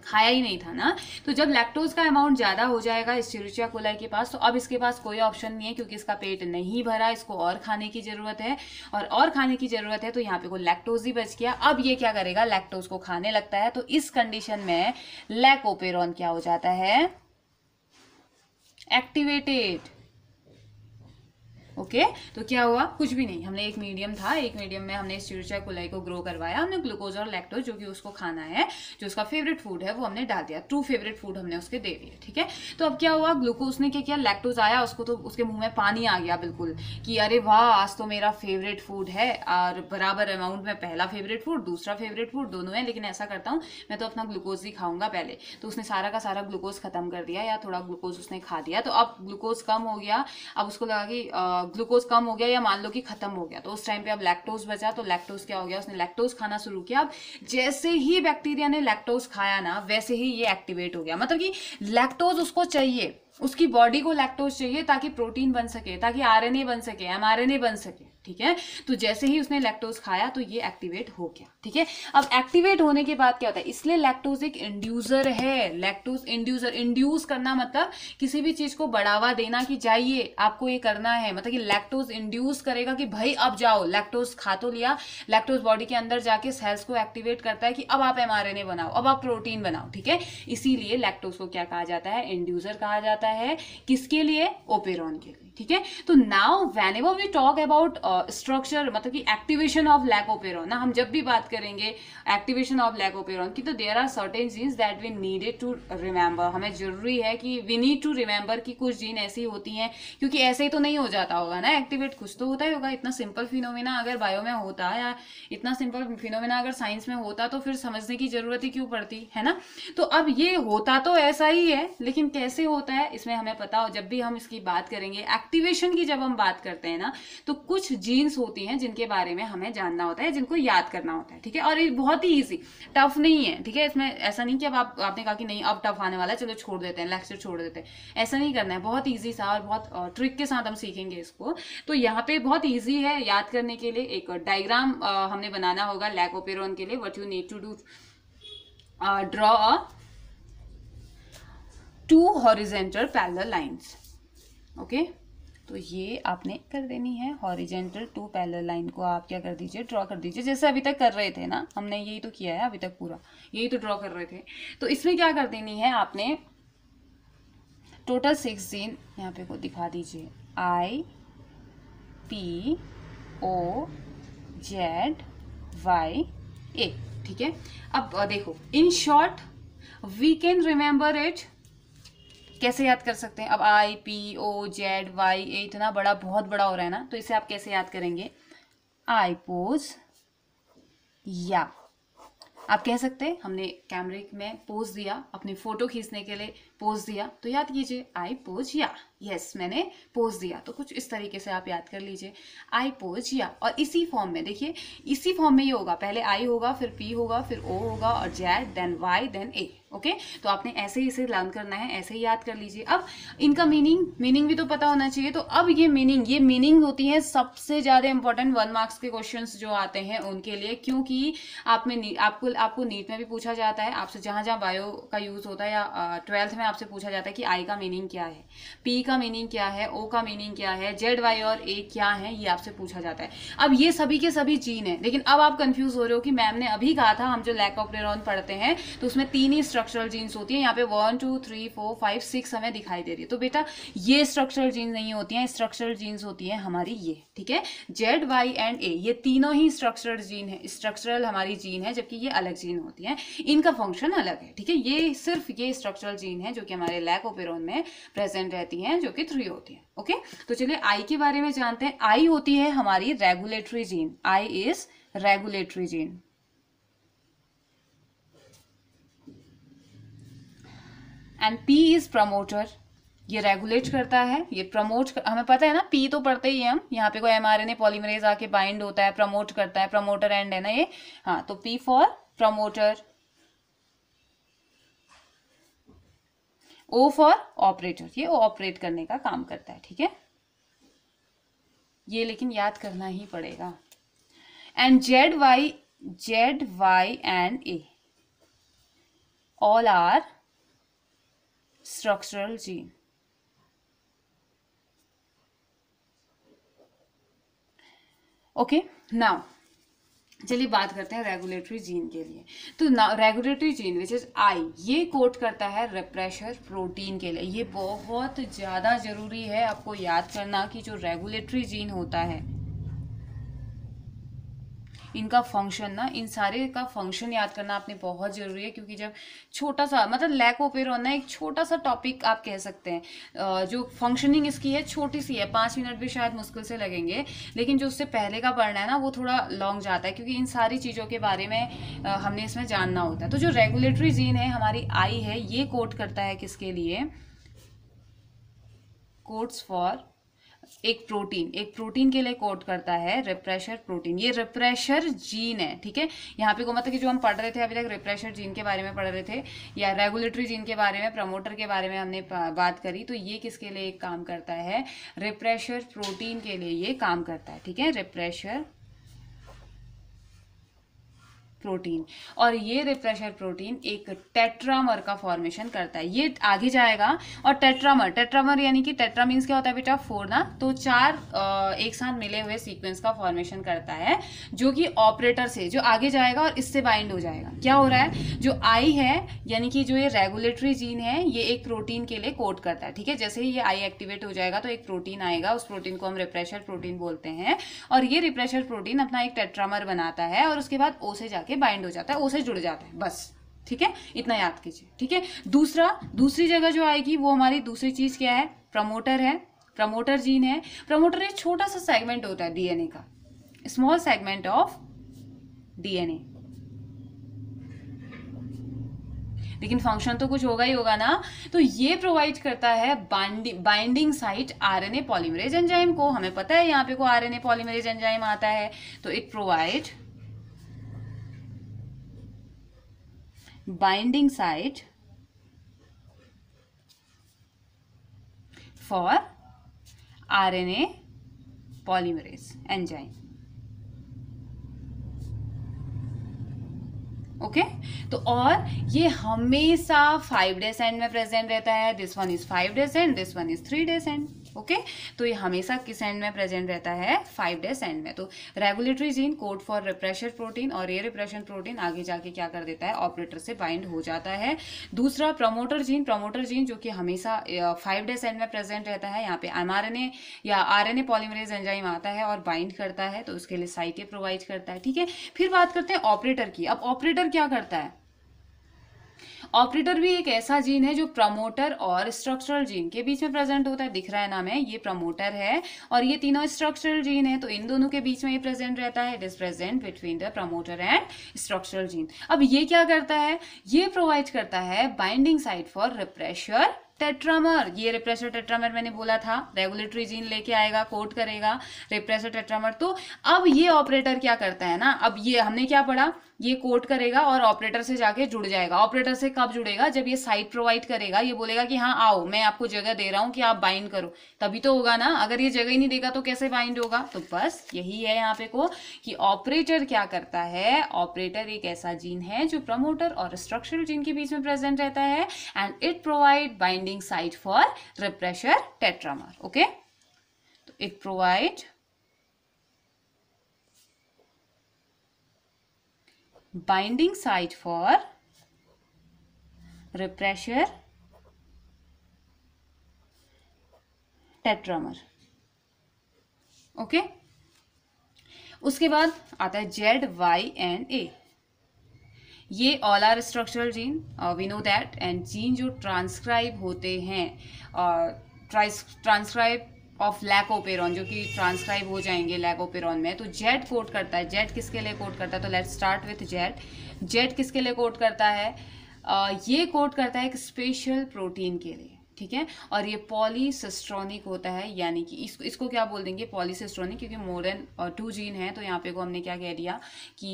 खाया ही नहीं था ना। तो जब लैक्टोज का अमाउंट ज्यादा हो जाएगा एस्चेरिचिया कोलाई के पास, तो अब इसके पास कोई ऑप्शन नहीं है, क्योंकि इसका पेट नहीं भरा, इसको और खाने की जरूरत है, और खाने की जरूरत है, तो यहाँ पे कोई लैक्टोज ही बच गया। अब ये क्या करेगा, लैक्टोज को खाने लगता है। तो इस कंडीशन में लैकोपेरॉन क्या हो जाता है, एक्टिवेटेड। ओके तो क्या हुआ, कुछ भी नहीं, हमने एक मीडियम था, एक मीडियम में हमने Escherichia coli को ग्रो करवाया, हमने ग्लूकोज और लैक्टोज जो कि उसको खाना है, जो उसका फेवरेट फूड है वो हमने डाल दिया, 2 फेवरेट फूड हमने उसके दे दिए, ठीक है। तो अब क्या हुआ, ग्लूकोज ने क्या किया, लैक्टोज आया, उसको तो उसके मुंह में पानी आ गया बिल्कुल कि अरे वाह आज तो मेरा फेवरेट फूड है, और बराबर अमाउंट में पहला फेवरेट फूड दूसरा फेवरेट फूड दोनों है, लेकिन ऐसा करता हूँ मैं तो अपना ग्लूकोज ही खाऊंगा पहले। तो उसने सारा का सारा ग्लूकोज खत्म कर दिया, या थोड़ा ग्लूकोज उसने खा दिया, तो अब ग्लूकोज कम हो गया, अब उसको लगा कि ग्लूकोज कम हो गया या मान लो कि खत्म हो गया, तो उस टाइम पे अब लैक्टोज बचा, तो लैक्टोज क्या हो गया, उसने लैक्टोज खाना शुरू किया। अब जैसे ही बैक्टीरिया ने लैक्टोज खाया ना, वैसे ही ये एक्टिवेट हो गया, मतलब कि लैक्टोज उसको चाहिए, उसकी बॉडी को लैक्टोज चाहिए ताकि प्रोटीन बन सके, ताकि आरएनए बन सके, एमआरएनए बन सके, ठीक है। तो जैसे ही उसने लैक्टोज खाया तो ये एक्टिवेट हो गया, ठीक है। अब एक्टिवेट होने के बाद क्या होता है, इसलिए लैक्टोज एक इंड्यूसर है, लैक्टोज इंड्यूसर, इंड्यूस करना मतलब किसी भी चीज को बढ़ावा देना कि जाइए आपको ये करना है, मतलब कि लैक्टोज इंड्यूस करेगा कि भाई अब जाओ, लैक्टोज खा तो लिया, लैक्टोज बॉडी के अंदर जाके सेल्स को एक्टिवेट करता है कि अब आप एमआरएनए बनाओ, अब आप प्रोटीन बनाओ, ठीक है। इसीलिए लैक्टोज को क्या कहा जाता है, इंड्यूसर कहा जाता है, किसके लिए, ओपेरॉन के लिए, ठीक है। तो now whenever we talk about structure, मतलब कि एक्टिवेशन ऑफ लैकोपेरॉन ना, हम जब भी बात करेंगे एक्टिवेशन ऑफ लैकोपेरॉन की, तो there are certain genes that we needed to remember, हमें जरूरी है कि वी नीड टू रिमेंबर कि कुछ जीन ऐसी होती हैं, क्योंकि ऐसे ही तो नहीं हो जाता होगा ना एक्टिवेट, कुछ तो होता ही होगा। इतना सिंपल फिनोमेना अगर बायो में होता, या इतना सिंपल फिनोमेना अगर साइंस में होता, तो फिर समझने की जरूरत ही क्यों पड़ती है ना। तो अब ये होता तो ऐसा ही है, लेकिन कैसे होता है इसमें हमें पता हो, जब भी हम इसकी बात करेंगे एक्टिवेशन की, जब हम बात करते हैं ना, तो कुछ जीन्स होती हैं जिनके बारे में हमें जानना होता है, जिनको याद करना होता है, ठीक है। और ये बहुत ही ईजी, टफ नहीं है, ठीक है। इसमें ऐसा नहीं कि अब आपने कहा कि नहीं अब टफ आने वाला है, चलो छोड़ देते हैं, लेक्चर छोड़ देते हैं, ऐसा नहीं करना है, बहुत ईजी सा और बहुत ट्रिक के साथ हम सीखेंगे इसको। तो यहाँ पे बहुत ईजी है याद करने के लिए, एक डायग्राम हमने बनाना होगा लैकोपेरॉन के लिए। What you need to do, draw a 2 horizontal parallel lines, okay. तो ये आपने कर देनी है, हॉरिजेंटल 2 पैरेलल लाइन को आप क्या कर दीजिए, ड्रॉ कर दीजिए, जैसे अभी तक कर रहे थे ना, हमने यही तो किया है अभी तक, पूरा यही तो ड्रॉ कर रहे थे। तो इसमें क्या कर देनी है आपने, टोटल 6 जीन यहाँ पे को दिखा दीजिए, I P O Z Y A, ठीक है। अब देखो, in short we can remember it, कैसे याद कर सकते हैं, अब IPOZYA इतना बड़ा, बहुत बड़ा हो रहा है ना, तो इसे आप कैसे याद करेंगे, आई पोज या, आप कह सकते हैं हमने कैमरे में पोज दिया, अपनी फोटो खींचने के लिए पोज दिया, तो याद कीजिए आई पोज या, यस मैंने पोज दिया, तो कुछ इस तरीके से आप याद कर लीजिए, आई पोज या। और इसी फॉर्म में देखिए, इसी फॉर्म में ये होगा, पहले आई होगा, फिर पी होगा, फिर ओ होगा, और जेड, देन वाई, देन ए, ओके। तो आपने ऐसे ही इसे लर्न करना है, ऐसे ही याद कर लीजिए। अब इनका मीनिंग भी तो पता होना चाहिए। तो अब ये मीनिंग होती है सबसे ज्यादा इंपॉर्टेंट 1 मार्क्स के क्वेश्चंस जो आते हैं उनके लिए, क्योंकि आपको नीट में भी पूछा जाता है, आपसे जहां जहां बायो का यूज होता है, या 12th में आपसे पूछा जाता है कि आई का मीनिंग क्या है, पी का मीनिंग क्या है, ओ का मीनिंग क्या है, जेड, वाई और ए क्या है, ये आपसे पूछा जाता है। अब ये सभी के सभी जीन है, लेकिन अब आप कंफ्यूज हो रहे हो कि मैम ने अभी कहा था हम जो लैकोपेरॉन पढ़ते हैं तो उसमें 3 ही स्ट्रक्चरल जीन्स होती है, यहाँ पे 1 2 3 4 5 6 हमें दिखाई दे रही है। तो बेटा ये स्ट्रक्चरल जीन्स नहीं होती हैं, स्ट्रक्चरल जीन्स होती है हमारी ये, ठीक है, जेड, वाई एंड ए, ये तीनों ही स्ट्रक्चरल जीन है, स्ट्रक्चरल हमारी जीन है, जबकि ये अलग जीन होती है, इनका फंक्शन अलग है, ठीक है। ये सिर्फ ये स्ट्रक्चरल जीन है जो कि हमारे लैकोपेरॉन में प्रेजेंट रहती हैं, जो कि 3 होती है, ओके। तो चलिए आई के बारे में जानते हैं। आई होती है हमारी regulatory gene, I is regulatory gene. And P is promoter, ये रेगुलेट करता है, ये प्रमोट हमें पता है ना, पी तो पढ़ते ही हम, यहाँ पे कोई एमआरएनए पॉलीमरेज आके बाइंड होता है, प्रमोट करता है, प्रमोटर एंड है ना ये, हाँ। तो P for promoter, O for operator, ये ऑपरेट करने का काम करता है, ठीक है। ये लेकिन याद करना ही पड़ेगा। And Z Y and A all are structural gene. Okay, now चलिए बात करते हैं रेगुलेटरी जीन के लिए। तो regulatory gene which is I, ये कोड करता है रिप्रेशर प्रोटीन के लिए। ये बहुत ज़्यादा ज़रूरी है आपको याद करना कि जो रेगुलेटरी जीन होता है इनका फंक्शन ना, इन सारे का फंक्शन याद करना आपने बहुत ज़रूरी है, क्योंकि जब छोटा सा मतलब लैकोपेरोन ना एक छोटा सा टॉपिक आप कह सकते हैं, जो फंक्शनिंग इसकी है छोटी सी है, 5 मिनट भी शायद मुश्किल से लगेंगे, लेकिन जो उससे पहले का पढ़ना है ना वो थोड़ा लॉन्ग जाता है, क्योंकि इन सारी चीज़ों के बारे में हमने इसमें जानना होता है। तो जो रेगुलेटरी जीन है हमारी आई है, ये कोड करता है किसके लिए, कोड्स फॉर एक प्रोटीन के लिए कोड करता है रिप्रेशर प्रोटीन। ये रिप्रेशर जीन है, ठीक है। यहाँ पे को मतलब कि जो हम पढ़ रहे थे अभी तक रिप्रेशर जीन के बारे में पढ़ रहे थे, या रेगुलेटरी जीन के बारे में, प्रमोटर के बारे में हमने बात करी, तो ये किसके लिए एक काम करता है, रिप्रेशर प्रोटीन के लिए ये काम करता है, ठीक है, रिप्रेशर प्रोटीन। और ये रिप्रेशर प्रोटीन एक टेट्रामर का फॉर्मेशन करता है, ये आगे जाएगा। और टेट्रामर यानी कि टेट्रा मीन्स क्या होता है बेटा, 4 ना, तो 4 एक साथ मिले हुए सीक्वेंस का फॉर्मेशन करता है, जो कि ऑपरेटर से जो आगे जाएगा और इससे बाइंड हो जाएगा। क्या हो रहा है, जो आई है यानी कि जो ये रेगुलेटरी जीन है, ये एक प्रोटीन के लिए कोड करता है, ठीक है। जैसे ही ये आई एक्टिवेट हो जाएगा तो एक प्रोटीन आएगा, उस प्रोटीन को हम रिप्रेशर प्रोटीन बोलते हैं, और ये रिप्रेशर प्रोटीन अपना एक टेट्रामर बनाता है और उसके बाद ओ से के बाइंड हो जाता है, ओ से जुड़ जाता है, बस, ठीक है, इतना याद कीजिए, ठीक है। दूसरी जगह जो आएगी वो हमारी दूसरी चीज क्या है, प्रमोटर है, प्रमोटर जीन है। प्रमोटर एक छोटा सा सेगमेंट होता है डीएनए का, स्मॉल सेगमेंट ऑफ डीएनए, लेकिन फंक्शन तो कुछ होगा ही होगा ना। तो ये प्रोवाइड करता है binding site RNA polymerase enzyme को। हमें पता है यहाँ पे को आरएनए पॉलीमरेज एंजाइम आता है, तो it provide binding site for RNA polymerase enzyme, okay. तो और ये हमेशा 5 डेज एंड में प्रेजेंट रहता है, this one is 5 days and, this one is 3 days and, okay. तो ये हमेशा किस एंड में प्रेजेंट रहता है, 5 डेज एंड में। तो regulatory gene code for refresher protein, और ये रिप्रेशर प्रोटीन आगे जाके क्या कर देता है, ऑपरेटर से बाइंड हो जाता है। दूसरा प्रमोटर जीन जो कि हमेशा 5 डेज एंड में प्रेजेंट रहता है, यहाँ पे एमआरएनए या आरएनए पॉलीमरेज एंजाइम आता है और बाइंड करता है, तो उसके लिए साइटें प्रोवाइड करता है, ठीक है। फिर बात करते हैं ऑपरेटर की। अब ऑपरेटर क्या करता है, ऑपरेटर भी एक ऐसा जीन है जो प्रमोटर और स्ट्रक्चरल जीन के बीच में प्रेजेंट होता है, दिख रहा है नाम है, ये प्रमोटर है और ये तीनों स्ट्रक्चरल जीन है, तो इन दोनों के बीच में ये प्रेजेंट रहता है, it is present between the promoter and structural gene. अब ये क्या करता है, ये प्रोवाइड करता है binding site for repressor tetramer. ये रिप्रेशर टेट्रामर मैंने बोला था, रेगुलेटरी जीन लेके आएगा, कोड करेगा रिप्रेशर टेट्रामर। तो अब ये ऑपरेटर क्या करता है ना, अब ये हमने क्या पढ़ा, ये कोड करेगा और ऑपरेटर से जाके जुड़ जाएगा। ऑपरेटर से कब जुड़ेगा, जब ये साइट प्रोवाइड करेगा, ये बोलेगा कि हाँ आओ, मैं आपको जगह दे रहा हूं कि आप बाइंड करो, तभी तो होगा ना। अगर ये जगह ही नहीं देगा तो कैसे बाइंड होगा। तो बस यही है यहाँ पे को कि ऑपरेटर क्या करता है, ऑपरेटर एक ऐसा जीन है जो प्रमोटर और स्ट्रक्चरल जीन के बीच में प्रेजेंट रहता है, and it provide binding site for repressor tetramer, okay. तो it provide binding site for repressor tetramer, okay. उसके बाद आता है जेड वाई एंड ए, ये all are structural gene, we know that, and gene जो transcribe होते हैं, transcribe of lac operon, जो कि ट्रांसक्राइब हो जाएंगे लैकोपेरॉन में, तो जेड कोड करता है। जेड किसके लिए कोड करता है, तो let's start with Z. Z किसके लिए कोड करता है, ये कोड करता है एक स्पेशल प्रोटीन के लिए, ठीक है। और ये पॉलीसिस्ट्रोनिक होता है, यानी कि इसको क्या बोल देंगे, पॉलीसिस्ट्रोनिक, क्योंकि मोर देन 2 जीन है, तो यहाँ पे को हमने क्या कह दिया कि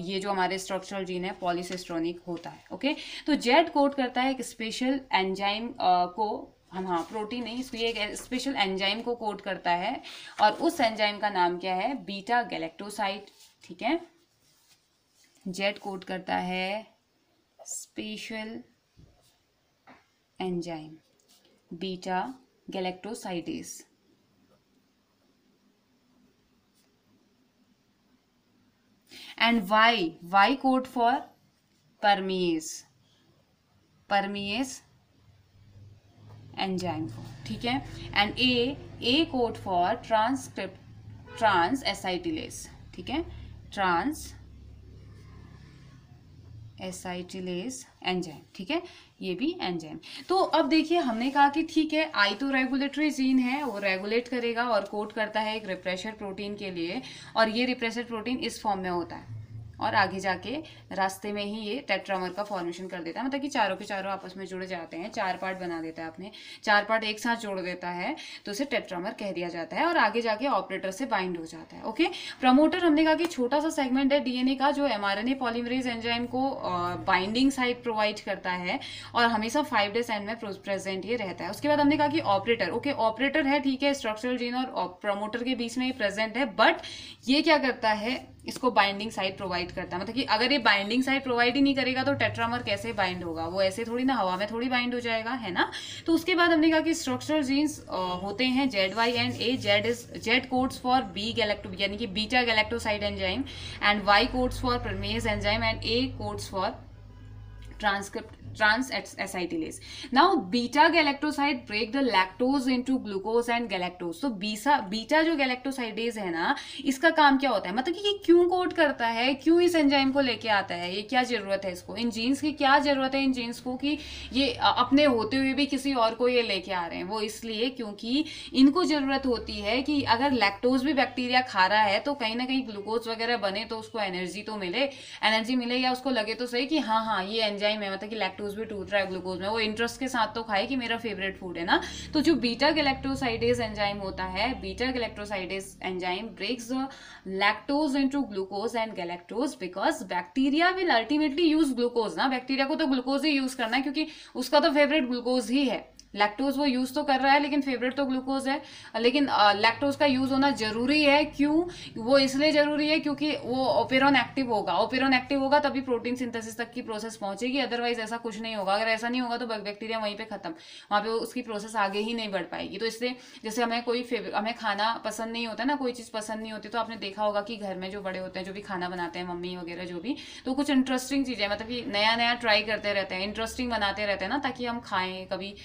ये जो हमारे स्ट्रक्चरल जीन है पॉलीसिस्ट्रोनिक होता है, ओके। तो जेड कोड करता है एक स्पेशल एंजाइम को, हम हाँ प्रोटीन नहीं, इसको ये एक स्पेशल एंजाइम को कोड करता है, और उस एंजाइम का नाम क्या है, बीटा गैलेक्टोसाइड, ठीक है। जेड कोड करता है special enzyme beta galactosidase, and Y code for permease enzyme को, ठीक है। And A code for trans acetylase, ठीक है, ट्रांस एसाइटिलेज एंजाइम, ठीक है, ये भी एंजाइम। तो अब देखिए हमने कहा कि ठीक है आई तो रेगुलेटरी जीन है, वो रेगुलेट करेगा और कोड करता है एक रिप्रेशर प्रोटीन के लिए, और ये रिप्रेशर प्रोटीन इस फॉर्म में होता है और आगे जाके रास्ते में ही ये टेट्रामर का फॉर्मेशन कर देता है, मतलब कि चारों के चारों आपस में जुड़ जाते हैं, 4 पार्ट बना देता है, अपने 4 पार्ट एक साथ जोड़ देता है, तो उसे टेट्रामर कह दिया जाता है और आगे जाके ऑपरेटर से बाइंड हो जाता है। ओके, प्रमोटर हमने कहा कि छोटा सा सेगमेंट है डीएनए का जो एमआरएनए पॉलीमरेज एंजाइम को बाइंडिंग साइट प्रोवाइड करता है और हमेशा 5' एंड में प्रेजेंट ये रहता है। उसके बाद हमने कहा कि ऑपरेटर, ओके ऑपरेटर है, ठीक है, स्ट्रक्चरल जीन और प्रमोटर के बीच में ये प्रेजेंट है, बट ये क्या करता है, इसको बाइंडिंग साइट प्रोवाइड करता है, मतलब कि अगर ये बाइंडिंग साइट प्रोवाइड ही नहीं करेगा तो टेट्रामर कैसे बाइंड होगा, वो ऐसे थोड़ी ना हवा में थोड़ी बाइंड हो जाएगा, है ना। तो उसके बाद हमने कहा कि स्ट्रक्चरल जीन्स होते हैं ZY and A। Z codes for B galacto यानी कि beta galactoside enzyme, and Y codes for permease enzyme, and A codes for trans acetylase. Now beta galactoside break the lactose into glucose and galactose. तो beta जो galactosidase है ना, इसका काम क्या होता है, मतलब कि ये क्यों कोड करता है, क्यों इस एंजाइम को लेके आता है, ये क्या जरूरत है इसको, इन जीन्स की क्या जरूरत है इन जीन्स को कि ये अपने होते हुए भी किसी और को ये लेके आ रहे हैं। वो इसलिए क्योंकि इनको जरूरत होती है कि अगर लैक्टोज भी बैक्टीरिया खा रहा है तो कहीं ना कहीं ग्लूकोज वगैरह बने तो उसको एनर्जी मिले या उसको लगे तो सही कि हाँ ये एंजाइम है, मतलब कि लैक्टोज भी टूट रहा है ग्लूकोज में, वो इंटरेस्ट के साथ तो खाए कि मेरा फेवरेट फूड है ना। तो जो बीटा गैलेक्टोसाइडेज एंजाइम होता है, beta galactosidase enzyme breaks the lactose into glucose and galactose because bacteria will ultimately use glucose ना, बैक्टीरिया को तो ग्लूकोज ही यूज करना है क्योंकि उसका तो फेवरेट ग्लूकोज ही है। लैक्टोज वो यूज तो कर रहा है लेकिन फेवरेट तो ग्लूकोज है, लेकिन लैक्टोज का यूज होना जरूरी है। क्यों? वो इसलिए जरूरी है क्योंकि वो ओपेरॉन एक्टिव होगा तभी प्रोटीन सिंथेसिस तक की प्रोसेस पहुंचेगी, अदरवाइज ऐसा कुछ नहीं होगा। अगर ऐसा नहीं होगा तो बैक्टीरिया वहीं पे खत्म, वहां पे उसकी प्रोसेस आगे ही नहीं बढ़ पाएगी। तो इसलिए जैसे हमें खाना पसंद नहीं होता ना, कोई चीज पसंद नहीं होती, तो आपने देखा होगा कि घर में जो बड़े होते हैं, जो भी खाना बनाते हैं, मम्मी वगैरह जो भी, तो कुछ इंटरेस्टिंग चीजें, मतलब कि नया नया ट्राई करते रहते हैं, इंटरेस्टिंग बनाते रहते हैं ना, ताकि हम खाएं। कभी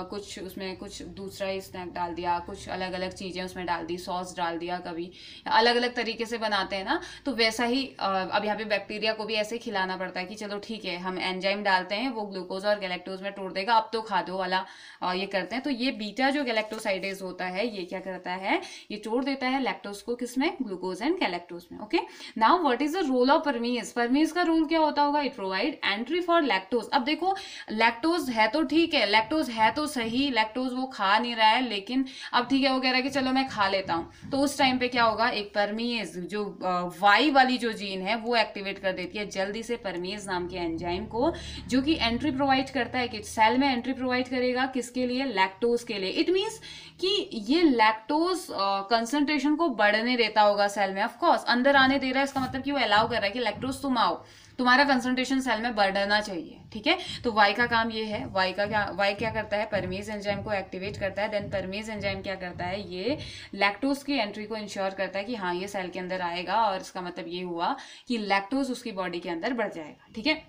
कुछ उसमें कुछ दूसरा ही स्नैक डाल दिया, कुछ अलग अलग चीजें उसमें डाल दी, सॉस डाल दिया, कभी अलग अलग तरीके से बनाते हैं ना। तो वैसा ही अब यहाँ पे बैक्टीरिया को भी ऐसे खिलाना पड़ता है कि चलो ठीक है, हम एंजाइम डालते हैं, वो ग्लूकोज और गैलेक्टोज में तोड़ देगा, अब तो खा दो वाला ये करते हैं। तो ये बीटा जो गैलेक्टोसाइडेज होता है, ये क्या करता है, ये तोड़ देता है लैक्टोज को, किसमें, ग्लूकोज एंड गैलेक्टोज में। Okay, now what is the role of permease? Permease का रोल क्या होता होगा? It provide entry for lactose. अब देखो लैक्टोज है तो ठीक है, लैक्टोज है तो सही, लैक्टोज वो खा नहीं रहा है, लेकिन अब ठीक है वो कह रहा है कि चलो मैं खा लेता हूं, तो उस टाइम पे क्या होगा, एक परमीज जो वाई वाली जो जीन है वो एक्टिवेट कर देती है जल्दी से परमीज नाम के एंजाइम को, जो कि एंट्री प्रोवाइड करता है कि सेल में एंट्री प्रोवाइड करेगा, किसके लिए, लैक्टोज के लिए। इट मींस कि ये लैक्टोज कंसंट्रेशन को बढ़ने देता होगा सेल में, ऑफ कोर्स अंदर आने दे रहा है, इसका मतलब कि वो अलाउ कर रहा है कि लैक्टोज तुम आओ, तुम्हारा कंसंट्रेशन सेल में बढ़ना चाहिए, ठीक है। तो वाई का काम ये है, वाई क्या करता है, परमेज एंजाइम को एक्टिवेट करता है, देन परमेज एंजाइम क्या करता है, ये लैक्टोज की एंट्री को इंश्योर करता है कि हाँ ये सेल के अंदर आएगा, और इसका मतलब ये हुआ कि लैक्टोज उसकी बॉडी के अंदर बढ़ जाएगा, ठीक है।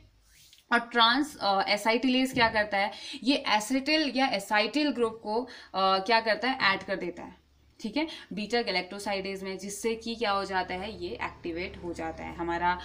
और ट्रांस एसाइटिलेज क्या करता है, ये एसिटिल या एसाइटिल ग्रुप को क्या करता है, ऐड कर देता है, ठीक है, बीटा गैलेक्टोसाइडेज में, जिससे कि क्या हो जाता है, ये एक्टिवेट हो जाता है हमारा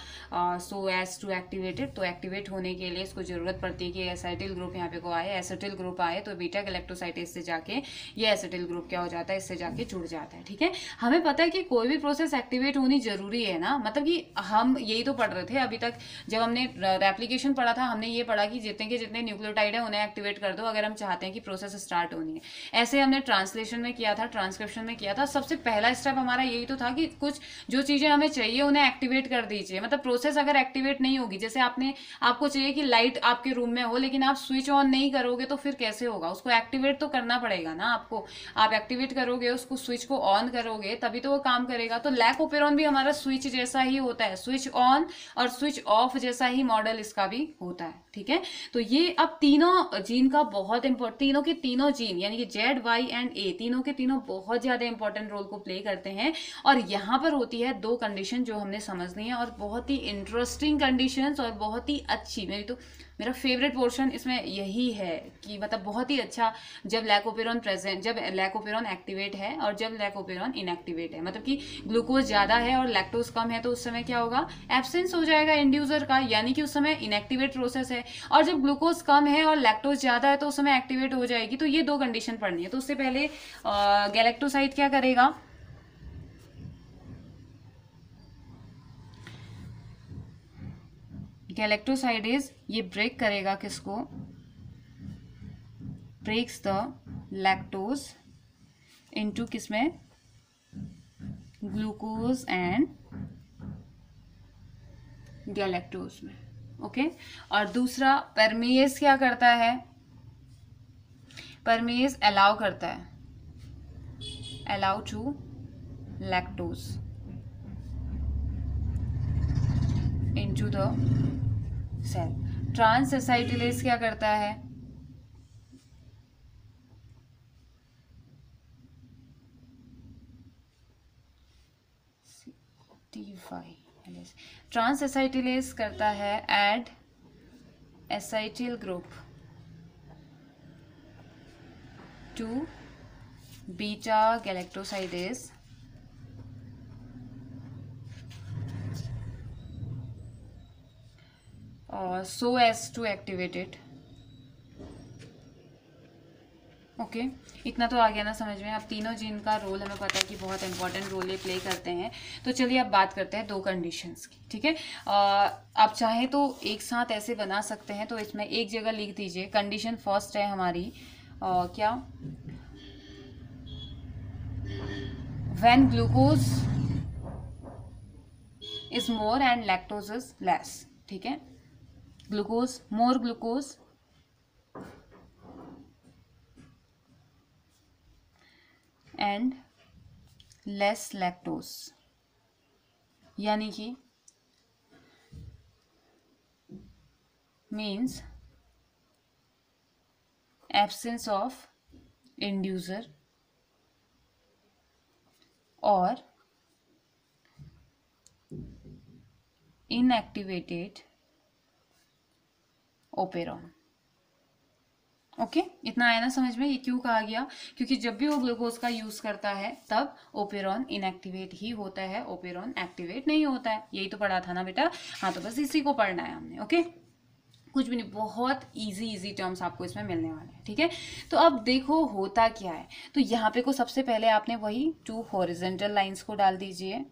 सो एज टू एक्टिवेटेड। तो एक्टिवेट होने के लिए इसको जरूरत पड़ती है कि एसिटिल ग्रुप यहाँ पे को आए, एसिटिल ग्रुप आए तो बीटा गैलेक्टोसाइडेज से जाके ये एसिटिल ग्रुप क्या हो जाता है, इससे जाके जुड़ जाता है, ठीक है। हमें पता है कि कोई भी प्रोसेस एक्टिवेट होनी जरूरी है ना, मतलब कि हम यही तो पढ़ रहे थे अभी तक, जब हमने रेप्लिकेशन पढ़ा था, हमने ये पढ़ा कि जितने के जितने न्यूक्लियोटाइड है उन्हें एक्टिवेट कर दो अगर हम चाहते हैं कि प्रोसेस स्टार्ट होनी है। ऐसे हमने ट्रांसलेशन में किया था, ट्रांसक्रिप्शन में किया था। सबसे पहला स्टेप हमारा यही तो था कि कुछ जो चीजें हमें चाहिए उन्हें एक्टिवेट कर दीजिए। मतलब प्रोसेस अगर एक्टिवेट नहीं होगी, जैसे आपको चाहिए कि लाइट आपके रूम में हो, लेकिन आप स्विच ऑन नहीं करोगे तो फिर कैसे होगा, उसको एक्टिवेट तो करना पड़ेगा ना आपको। आप एक्टिवेट करोगे, उसको स्विच को ऑन करोगे तभी तो वो काम करेगा। तो लैक ओपेरॉन भी हमारा स्विच जैसा ही होता है, स्विच ऑन और स्विच ऑफ जैसा ही मॉडल इसका भी होता है, ठीक है। तो ये अब तीनों जीन का बहुत इंपॉर्टेंट, तीनों के तीनों जीन यानी कि जेड वाई एंड ए तीनों के तीनों बहुत ज्यादा ज़्यादा इंपॉर्टेंट रोल को प्ले करते हैं। और यहाँ पर होती है दो कंडीशन जो हमने समझनी है, और बहुत ही इंटरेस्टिंग कंडीशंस और बहुत ही अच्छी, मेरा फेवरेट पोर्शन इसमें यही है कि मतलब बहुत ही अच्छा, जब लैकोपेरॉन प्रेजेंट, जब लैकोपेरॉन एक्टिवेट है और जब लैकोपेरॉन इनएक्टिवेट है, मतलब कि ग्लूकोज ज़्यादा है और लैक्टोज कम है, तो उस समय क्या होगा, एब्सेंस हो जाएगा इंड्यूसर का, यानी कि उस समय इनएक्टिवेट प्रोसेस है। और जब ग्लूकोज कम है और लैक्टोज ज़्यादा है तो उस समय एक्टिवेट हो जाएगी। तो ये दो कंडीशन पढ़नी है। तो उससे पहले गैलेक्टोसाइड क्या करेगा, गैलेक्टोसाइडेज ये ब्रेक करेगा किसको, ब्रेक्स द लैक्टोज इनटू किसमें, ग्लूकोज एंड गैलेक्टोज में। ओके। और दूसरा परमेज क्या करता है, परमेज अलाउ करता है, allow to lactose into the cell. Transacetylase क्या करता है, ट्रांसएसाइटिलेज करता है add acetyl group to beta galactosidase और so as to activate it। Okay, इतना तो आ गया ना समझ में। अब तीनों जीन का रोल हमें पता है कि बहुत इंपॉर्टेंट रोल ये प्ले करते हैं। तो चलिए अब बात करते हैं दो कंडीशंस की, ठीक है। आप चाहें तो एक साथ ऐसे बना सकते हैं, तो इसमें एक जगह लिख दीजिए। कंडीशन फर्स्ट है हमारी क्या, when glucose is more and lactose is less, ठीक है। Glucose, more glucose and less lactose, यानी कि मीन्स एब्सेंस ऑफ इंड्यूसर और इनएक्टिवेटेड ओपेरॉन। ओके, इतना आया ना समझ में। ये क्यों कहा गया, क्योंकि जब भी वो ग्लूकोज का यूज करता है तब ओपेरॉन इनएक्टिवेट ही होता है, ओपेरॉन एक्टिवेट नहीं होता है। यही तो पढ़ा था ना बेटा। हाँ, तो बस इसी को पढ़ना है हमने। ओके, कुछ भी नहीं, बहुत इजी टर्म्स आपको इसमें मिलने वाले हैं, ठीक है। तो अब देखो होता क्या है। तो यहाँ पे को सबसे पहले आपने वही 2 हॉरिजॉन्टल लाइंस को डाल दीजिए।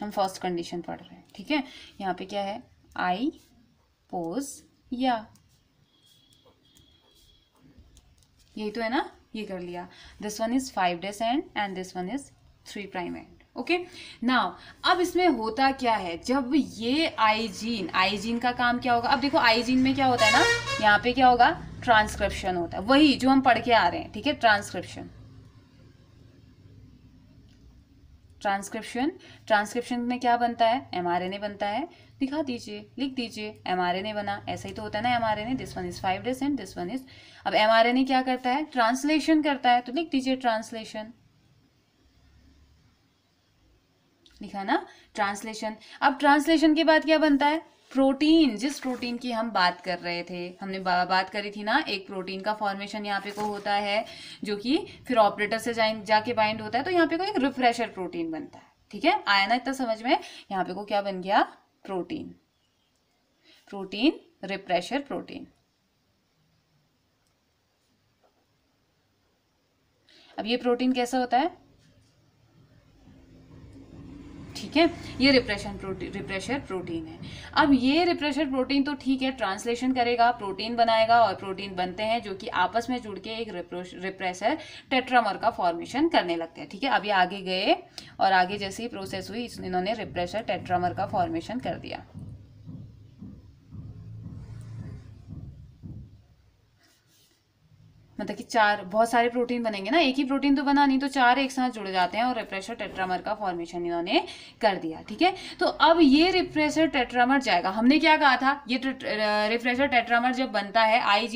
हम फर्स्ट कंडीशन पढ़ रहे हैं, ठीक है। यहाँ पे क्या है, आई पोज या, यही तो है ना, ये कर लिया। This one is 5 days and this one is 3 prime and. Okay, now अब इसमें होता क्या है, जब ये आईजीन का काम क्या होगा। अब देखो आईजीन में क्या होता है ना, यहाँ पे क्या होगा, ट्रांसक्रिप्शन होता है, वही जो हम पढ़ के आ रहे हैं, ठीक है। ट्रांसक्रिप्शन में क्या बनता है, एमआरएनए बनता है। दिखा दीजिए, लिख दीजिए, एमआरएनए बना, ऐसा ही तो होता है ना mRNA. This one is 5 days and this one is, अब एमआरएनए क्या करता है, ट्रांसलेशन करता है, तो लिख दीजिए ट्रांसलेशन, लिखा ना ट्रांसलेशन। अब ट्रांसलेशन के बाद क्या बनता है, प्रोटीन। जिस प्रोटीन की हम बात कर रहे थे, हमने बात करी थी ना, एक प्रोटीन का फॉर्मेशन यहाँ पे को होता है जो कि फिर ऑपरेटर से जाके बाइंड होता है, तो यहाँ पे को एक रिफ्रेशर प्रोटीन बनता है, ठीक है। आया ना इतना समझ में। यहाँ पे को क्या बन गया, प्रोटीन रिप्रेशर प्रोटीन। अब ये प्रोटीन कैसा होता है, ठीक है, ये रिप्रेशर प्रोटीन है। अब ये रिप्रेशर प्रोटीन तो ठीक है, ट्रांसलेशन करेगा, प्रोटीन बनाएगा, और प्रोटीन बनते हैं जो कि आपस में जुड़ के एक रिप्रेशर टेट्रामर का फॉर्मेशन करने लगते हैं, ठीक है। अब ये आगे गए और आगे जैसे ही प्रोसेस हुई, इन्होंने रिप्रेशर टेट्रामर का फॉर्मेशन कर दिया। मतलब कि चार, बहुत सारे प्रोटीन बनेंगे ना, एक ही प्रोटीन तो बना नहीं, तो चार एक साथ जुड़ जाते हैं और रिप्रेशर टेट्रामर का फॉर्मेशन इन्होंने कर दिया। ठीक है, तो अब ये रिप्रेशर टेट्रामर जाएगा, हमने क्या कहा था, ये रिप्रेशर टेट्रामर जब बनता है, आई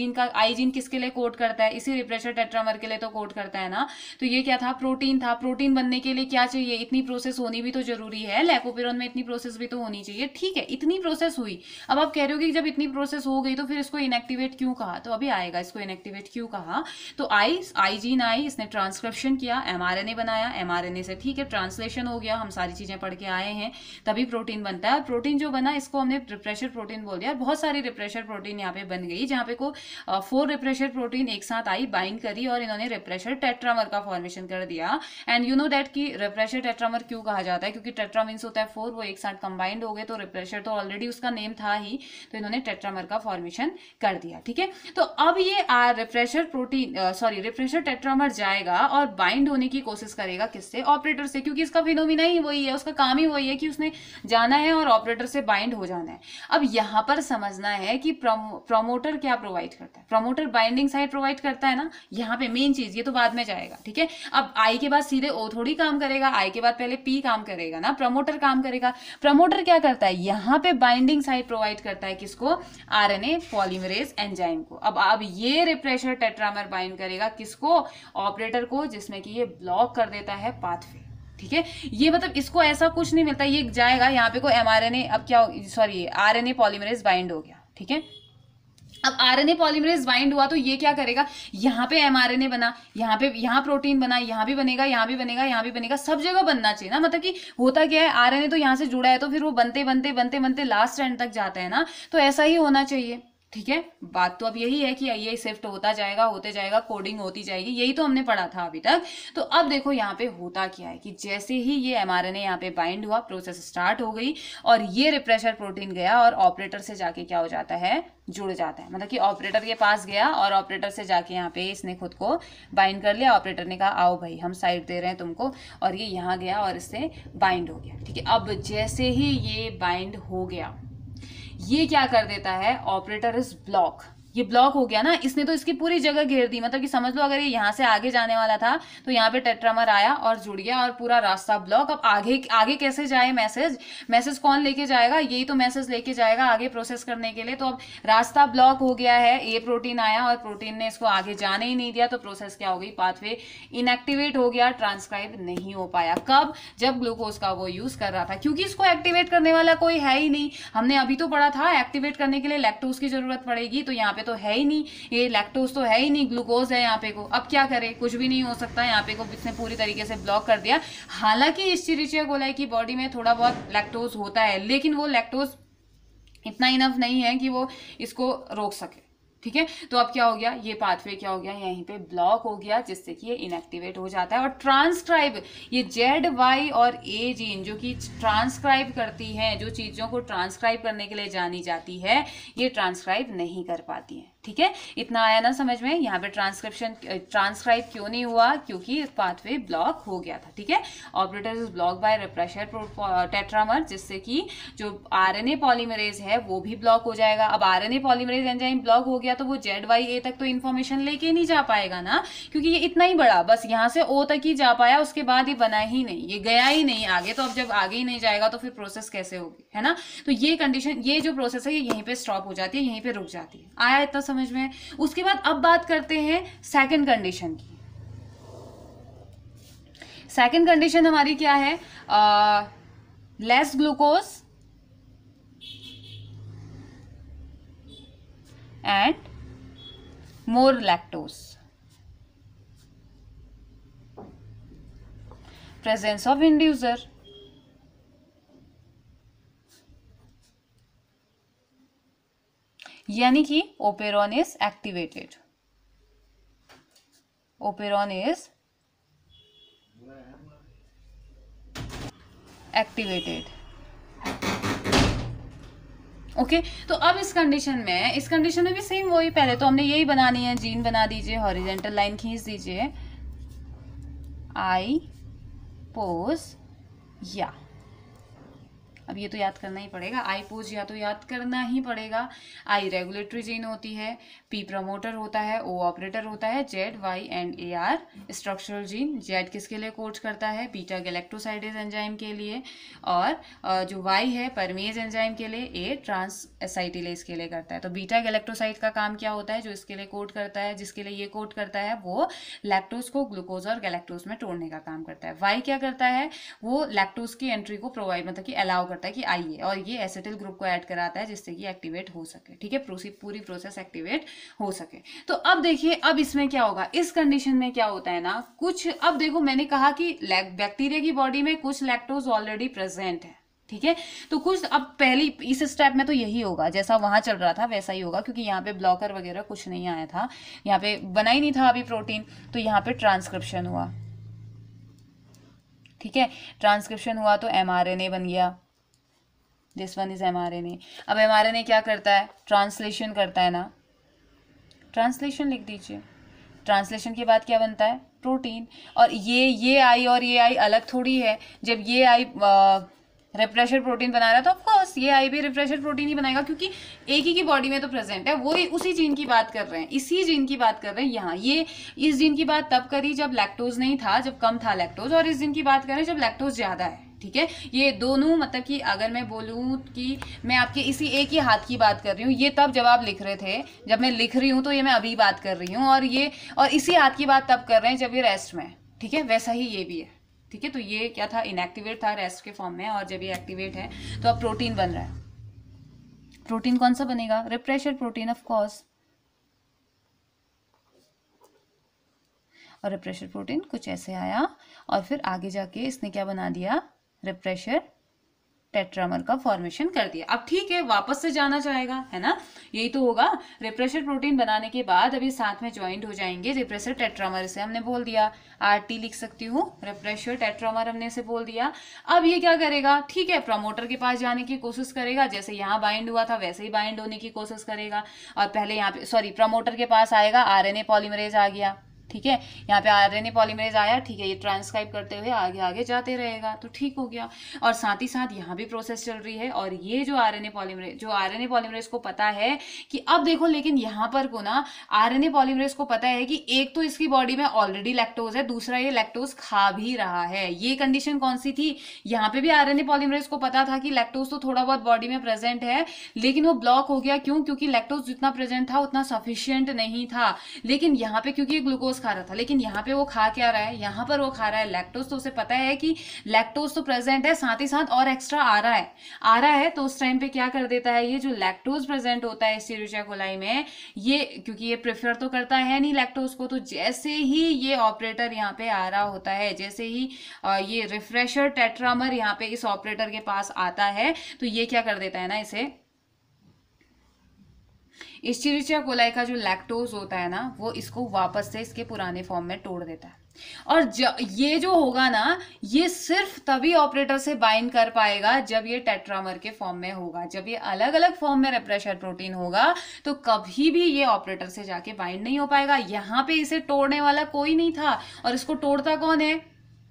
जीन किसके लिए कोड करता है, इसी रिप्रेशर टेट्रामर के लिए तो कोड करता है ना। तो ये क्या था, प्रोटीन था। प्रोटीन बनने के लिए क्या चाहिए, इतनी प्रोसेस होनी भी तो जरूरी है, लैकोपेरोन में इतनी प्रोसेस भी तो होनी चाहिए। ठीक है, इतनी प्रोसेस हुई। अब आप कह रहे हो कि जब इतनी प्रोसेस हो गई तो फिर इसको इनएक्टिवेट क्यों कहा, तो अभी आएगा इसको इनएक्टिवेट क्यों कहा। तो आई जीन आई, इसने ट्रांसक्रिप्शन किया, एमआरएनए बनाया, एमआरएनए से ठीक है ट्रांसलेशन हो गया, हम सारी चीजें पढ़ के आए हैं, तभी प्रोटीन बनता है। और प्रोटीन जो बना इसको हमने रिप्रेशर प्रोटीन बोल दिया। बहुत सारी रिप्रेशर प्रोटीन यहाँ पे बन गई, जहाँ पे को 4 रिप्रेशर प्रोटीन एक साथ आई, बाइंड करी और इन्होंने रिप्रेशर टेट्रामर का फॉर्मेशन कर दिया। एंड यू नो दैट कि रिप्रेशर टेट्रामर क्यों कहा जाता है, क्योंकि टेट्रा मीन्स होता है 4, वो एक साथ कंबाइंड हो गए, तो रिप्रेशर तो ऑलरेडी उसका नेम था ही, तो इन्होंने टेट्रामर का फॉर्मेशन कर दिया। ठीक है, तो अब ये रिप्रेशर प्रोटीन रिप्रेशर टेट्रामर जाएगा और बाइंड होने की कोशिश करेगा किससे, ऑपरेटर से, क्योंकि इसका फिनोमिना ही वही है, उसका काम ही वही है कि उसने जाना है और ऑपरेटर से बाइंड हो जाना है। अब यहां पर समझना है कि प्रोमोटर क्या प्रोवाइड करता है, प्रोमोटर बाइंडिंग साइट प्रोवाइड करता है ना, यहाँ पे मेन चीज, ये तो बाद में जाएगा। ठीक है, अब आई के बाद सीधे ओ थोड़ी काम करेगा, आई के बाद पहले पी काम करेगा ना, प्रमोटर काम करेगा। प्रमोटर क्या करता है, यहाँ पे बाइंडिंग साइट प्रोवाइड करता है किसको, आरएनए पॉलीमरेज एंजाइम को। अब ये रिप्रेशर टेट्रामर बाइंड करेगा किसको, ऑपरेटर को, जिसमें कि ये ब्लॉक कर देता है पाथवे। ठीक है, ये मतलब इसको ऐसा कुछ नहीं मिलता, ये जाएगा यहाँ पे को एमआरएनए, अब क्या आरएनए पॉलीमरेज बाइंड हो गया। ठीक है, अब आरएनए पॉलीमरेज बाइंड हुआ तो ये क्या करेगा, यहाँ पे एमआरएनए बना, यहाँ प्रोटीन बना, यहाँ भी बनेगा, यहाँ भी बनेगा, यहाँ भी बनेगा, सब जगह बनना चाहिए ना। मतलब कि होता क्या है, आरएनए तो यहाँ से जुड़ा है, तो फिर वो बनते बनते बनते बनते लास्ट एंड तक जाता है ना, तो ऐसा ही होना चाहिए। ठीक है, बात तो अब यही है कि ये शिफ्ट होता जाएगा, होते जाएगा, कोडिंग होती जाएगी, यही तो हमने पढ़ा था अभी तक। तो अब देखो यहाँ पे होता क्या है कि जैसे ही ये एमआरएनए यहाँ पे बाइंड हुआ, प्रोसेस स्टार्ट हो गई और ये रिप्रेशर प्रोटीन गया और ऑपरेटर से जाके क्या हो जाता है, जुड़ जाता है। मतलब कि ऑपरेटर के पास गया और ऑपरेटर से जाके यहाँ पे इसने खुद को बाइंड कर लिया, ऑपरेटर ने कहा आओ भाई हम साइड दे रहे हैं तुमको, और ये यहाँ गया और इससे बाइंड हो गया। ठीक है, अब जैसे ही ये बाइंड हो गया, ये क्या कर देता है, ऑपरेटर इज ब्लॉक, ये ब्लॉक हो गया ना, इसने तो इसकी पूरी जगह घेर दी। मतलब कि समझ लो अगर ये यहाँ से आगे जाने वाला था तो यहाँ पे टेट्रामर आया और जुड़ गया और पूरा रास्ता ब्लॉक। अब आगे कैसे जाए मैसेज कौन लेके जाएगा, यही तो मैसेज लेके जाएगा आगे प्रोसेस करने के लिए। तो अब रास्ता ब्लॉक हो गया है, ये प्रोटीन आया और प्रोटीन ने इसको आगे जाने ही नहीं दिया, तो प्रोसेस क्या हो गई, पाथवे इनएक्टिवेट हो गया, ट्रांसक्राइब नहीं हो पाया। कब, जब ग्लूकोज का वो यूज कर रहा था, क्योंकि इसको एक्टिवेट करने वाला कोई है ही नहीं। हमने अभी तो पढ़ा था एक्टिवेट करने के लिए लैक्टोज की जरूरत पड़ेगी, तो यहाँ पे तो है ही नहीं, ये लैक्टोज तो है ही नहीं, ग्लूकोज है यहाँ पे को। अब क्या करे, कुछ भी नहीं हो सकता, यहाँ पे को इसने पूरी तरीके से ब्लॉक कर दिया। हालांकि इस्चेरिचिया कोलाई की बॉडी में थोड़ा बहुत लैक्टोज होता है, लेकिन वो लैक्टोज इतना इनफ नहीं है कि वो इसको रोक सके। ठीक है, तो अब क्या हो गया, ये पाथवे क्या हो गया, यहीं पे ब्लॉक हो गया, जिससे कि ये इनएक्टिवेट हो जाता है। और ट्रांसक्राइब, ये जेड वाई और ए जीन जो कि ट्रांसक्राइब करती हैं, जो चीजों को ट्रांसक्राइब करने के लिए जानी जाती है, ये ट्रांसक्राइब नहीं कर पाती हैं। ठीक है, इतना आया ना समझ में। यहाँ पे ट्रांसक्राइब क्यों नहीं हुआ, क्योंकि पाथवे ब्लॉक हो गया था। ठीक है, operator is block bye refresher tetramer, जिससे कि जो आरएनए पॉलीमरेज है वो भी ब्लॉक हो जाएगा। अब आरएनए पॉलीमरेज एंजाइम ब्लॉक हो गया तो वो ZYA तक तो इन्फॉर्मेशन लेके नहीं जा पाएगा ना, क्योंकि ये इतना ही बड़ा, बस यहाँ से O तक ही जा पाया, उसके बाद ये बना ही नहीं, ये गया ही नहीं आगे। तो अब जब आगे ही नहीं जाएगा तो फिर प्रोसेस कैसे होगी, है ना। तो ये कंडीशन, ये जो प्रोसेस है ये यहीं पे स्टॉप हो जाती है, यहीं पे रुक जाती है। आया इतना समझ में। उसके बाद अब बात करते हैं सेकंड कंडीशन की। सेकंड कंडीशन हमारी क्या है, less glucose and more lactose, presence of inducer. यानी कि operon is activated, operon is activated. Okay, तो अब इस कंडीशन में भी सेम वही, पहले तो हमने यही बनानी है, जीन बना दीजिए, हॉरिजेंटल लाइन खींच दीजिए, आई पोज या। अब ये तो याद करना ही पड़ेगा, आई पोज या तो याद करना ही पड़ेगा। आई रेगुलेटरी जीन होती है, पी प्रमोटर होता है, ओ ऑपरेटर होता है, Z Y and A are structural gene. Z किसके लिए कोड करता है? बीटा गैलेक्टोसाइडेज एंजाइम के लिए, और जो वाई है परमेज एंजाइम के लिए, ए ट्रांस एसाइटिलेज के लिए करता है। तो बीटा गैलेक्टोसाइड का काम क्या होता है? जो इसके लिए कोड करता है, जिसके लिए ये कोड करता है, वो लैक्टोज को ग्लूकोज और गैलेक्टोज में तोड़ने का काम करता है। वाई क्या करता है? वो लैक्टोज की एंट्री को प्रोवाइड मतलब कि अलाउ करता है कि आइए, और ये एसिटिल ग्रुप को ऐड कराता है जिससे कि एक्टिवेट हो सके। ठीक है, पूरी प्रोसेस एक्टिवेट हो सके। तो अब देखिए, अब इसमें क्या होगा, इस कंडीशन में क्या होता है ना, कुछ, अब देखो मैंने कहा कि बैक्टीरिया की बॉडी में कुछ लैक्टोज ऑलरेडी प्रेजेंट है। ठीक है, तो कुछ, अब पहली इस स्टेप में तो यही होगा जैसा वहां चल रहा था वैसा ही होगा, क्योंकि यहाँ पे ब्लॉकर वगैरह कुछ नहीं आया था, यहाँ पे बना ही नहीं था अभी प्रोटीन, तो यहाँ पे ट्रांसक्रिप्शन हुआ। ठीक है, ट्रांसक्रिप्शन हुआ तो एमआरएनए बन गया, दिस वन इज एमआरएनए। अब एमआरएनए क्या करता है? ट्रांसलेशन करता है ना, ट्रांसलेशन लिख दीजिए। ट्रांसलेशन के बाद क्या बनता है? प्रोटीन। और ये आई और ये आई अलग थोड़ी है। जब ये आई रिप्रेशर प्रोटीन बना रहा है तो ऑफकोर्स ये आई भी रिप्रेशर प्रोटीन ही बनाएगा, क्योंकि एक ही की बॉडी में तो प्रेजेंट है, वो उसी जीन की बात कर रहे हैं, इसी जीन की बात कर रहे हैं यहाँ। ये इस जीन की बात तब करी जब लैक्टोज नहीं था, जब कम था लैक्टोज, और इस जीन की बात करें जब लैक्टोज ज्यादा है। ठीक है, ये दोनों, मतलब कि अगर मैं बोलूँ कि मैं आपके इसी एक ही हाथ की बात कर रही हूँ, ये तब जब आप लिख रहे थे, जब मैं लिख रही हूँ तो ये मैं अभी बात कर रही हूँ, और इसी हाथ की बात तब कर रहे हैं जब ये रेस्ट में। ठीक है, वैसा ही ये भी है। ठीक है, तो ये क्या था? इनएक्टिवेट था, रेस्ट के फॉर्म में, और जब ये एक्टिवेट है तो अब प्रोटीन बन रहा है। प्रोटीन कौन सा बनेगा? Refresher protein of course. और रिप्रेशर प्रोटीन कुछ ऐसे आया, और फिर आगे जाके इसने क्या बना दिया? रिप्रेशर टेट्रामर का फॉर्मेशन कर दिया। अब ठीक है, वापस से जाना चाहेगा, है ना, यही तो होगा। रिप्रेशर प्रोटीन बनाने के बाद अभी साथ में ज्वाइंट हो जाएंगे रिप्रेशर टेट्रामर, से हमने बोल दिया, आरटी लिख सकती हूँ, रिप्रेशर टेट्रामर हमने इसे बोल दिया। अब ये क्या करेगा? ठीक है, प्रमोटर के पास जाने की कोशिश करेगा, जैसे यहाँ बाइंड हुआ था वैसे ही बाइंड होने की कोशिश करेगा, और पहले यहाँ पे, सॉरी, प्रमोटर के पास आएगा, आरएनए पॉलीमरेज आ गया। ठीक है, यहाँ पे आरएनए पॉलीमरेज आया। ठीक है, ये ट्रांसक्राइब करते हुए आगे आगे जाते रहेगा, तो ठीक हो गया। और साथ ही साथ यहाँ भी प्रोसेस चल रही है, और ये जो आरएनए पॉलीमरेज को पता है कि अब देखो, लेकिन यहाँ पर को ना आरएनए पॉलीमरेज को पता है कि एक तो इसकी बॉडी में ऑलरेडी लैक्टोज है, दूसरा ये लैक्टोज खा भी रहा है। ये कंडीशन कौन सी थी? यहाँ पे भी आरएनए पॉलीमरेज को पता था कि लैक्टोज तो थोड़ा बहुत बॉडी में प्रेजेंट है, लेकिन वो ब्लॉक हो गया। क्यों? क्योंकि लैक्टोज जितना प्रेजेंट था उतना सफिशियंट नहीं था। लेकिन यहाँ पे क्योंकि ग्लूकोज खा रहा था, लेकिन यहाँ पे वो खा क्या रहा है? यहाँ पर वो खा रहा है लैक्टोज, तो उसे पता है कि लैक्टोज तो प्रेजेंट है, साथ ही साथ और एक्स्ट्रा आ रहा है। तो उस टाइम पे क्या कर देता है, ये जो लैक्टोज प्रेजेंट होता है एस्चेरिचिया कोलाई में, ये क्योंकि ये प्रेफर तो करता है नहीं लैक्टोज को, तो जैसे ही ये ऑपरेटर यहाँ पे आ रहा होता है, जैसे ही ये रिफ्रेशर टेट्रामर यहाँ पे इस ऑपरेटर के पास आता है, तो ये क्या कर देता है ना, इसे एस्चेरिचिया कोलाई का जो लैक्टोज होता है ना, वो इसको वापस से इसके पुराने फॉर्म में तोड़ देता है। और ये जो होगा ना, ये सिर्फ तभी ऑपरेटर से बाइंड कर पाएगा जब ये टेट्रामर के फॉर्म में होगा। जब ये अलग अलग फॉर्म में रिप्रेशर प्रोटीन होगा तो कभी भी ये ऑपरेटर से जाके बाइंड नहीं हो पाएगा। यहाँ पे इसे तोड़ने वाला कोई नहीं था, और इसको तोड़ता कौन है?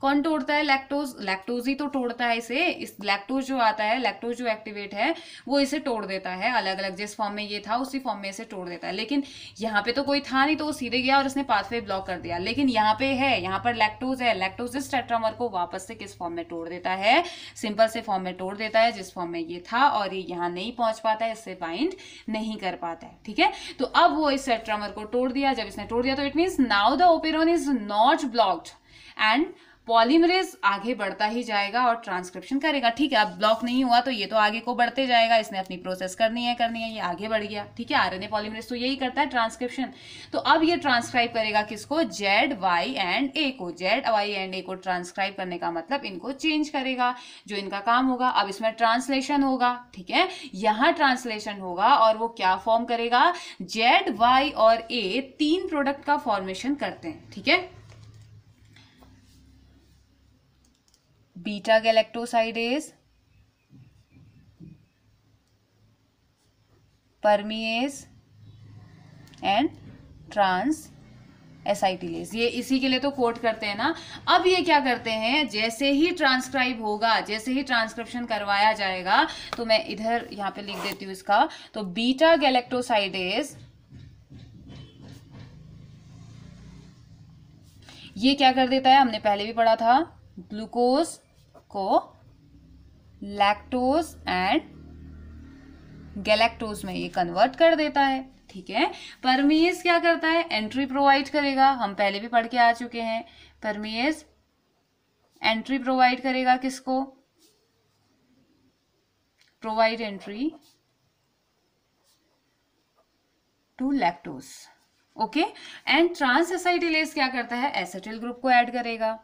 कौन तोड़ता है? लैक्टोज ही तो तोड़ता है इसे। इस लैक्टोज जो आता है, लैक्टोज जो एक्टिवेट है, वो इसे तोड़ देता है, अलग अलग जिस फॉर्म में ये था उसी फॉर्म में इसे तोड़ देता है। लेकिन यहाँ पे तो कोई था नहीं, तो वो सीधे गया और उसने पाथवे ब्लॉक कर दिया। लेकिन यहाँ पे है, यहाँ पर लैक्टोज है, लैक्टोज इस टेट्रामर को वापस से किस फॉर्म में तोड़ देता है? सिंपल से फॉर्म में तोड़ देता है जिस फॉर्म में ये था, और ये यहाँ नहीं पहुंच पाता है, इससे बाइंड नहीं कर पाता है। ठीक है, तो अब वो इस टेट्रामर को तोड़ दिया। जब इसने तोड़ दिया तो it means now the operon is not blocked and polymerase आगे बढ़ता ही जाएगा और ट्रांसक्रिप्शन करेगा। ठीक है, अब ब्लॉक नहीं हुआ तो ये तो आगे को बढ़ते जाएगा, इसने अपनी प्रोसेस करनी है, ये आगे बढ़ गया। ठीक है, आरएनए पॉलीमरेज तो यही करता है, ट्रांसक्रिप्शन। तो अब ये ट्रांसक्राइब करेगा किसको? जेड वाई एंड ए को। जेड वाई एंड ए को ट्रांसक्राइब करने का मतलब इनको चेंज करेगा, जो इनका काम होगा। अब इसमें ट्रांसलेशन होगा। ठीक है, यहां ट्रांसलेशन होगा और वो क्या फॉर्म करेगा? जेड वाई और ए तीन प्रोडक्ट का फॉर्मेशन करते हैं। ठीक है, beta galactosidase, permease and translation. Acetylase, ये इसी के लिए तो कोट करते हैं ना। अब ये क्या करते हैं, जैसे ही ट्रांसक्राइब होगा, जैसे ही ट्रांसक्रिप्शन करवाया जाएगा, तो मैं इधर यहाँ पे लिख देती हूँ इसका, तो बीटा गैलेक्टोसाइडेज ये क्या कर देता है, हमने पहले भी पढ़ा था, ग्लूकोज को लैक्टोज एंड गैलेक्टोज में ये कन्वर्ट कर देता है, ठीक है। परमेज क्या करता है, एंट्री प्रोवाइड करेगा, हम पहले भी पढ़ के आ चुके हैं। परमेज एंट्री प्रोवाइड करेगा, किसको, provide entry to lactose, okay. And transacetylase क्या करता है, एसिटिल ग्रुप को ऐड करेगा,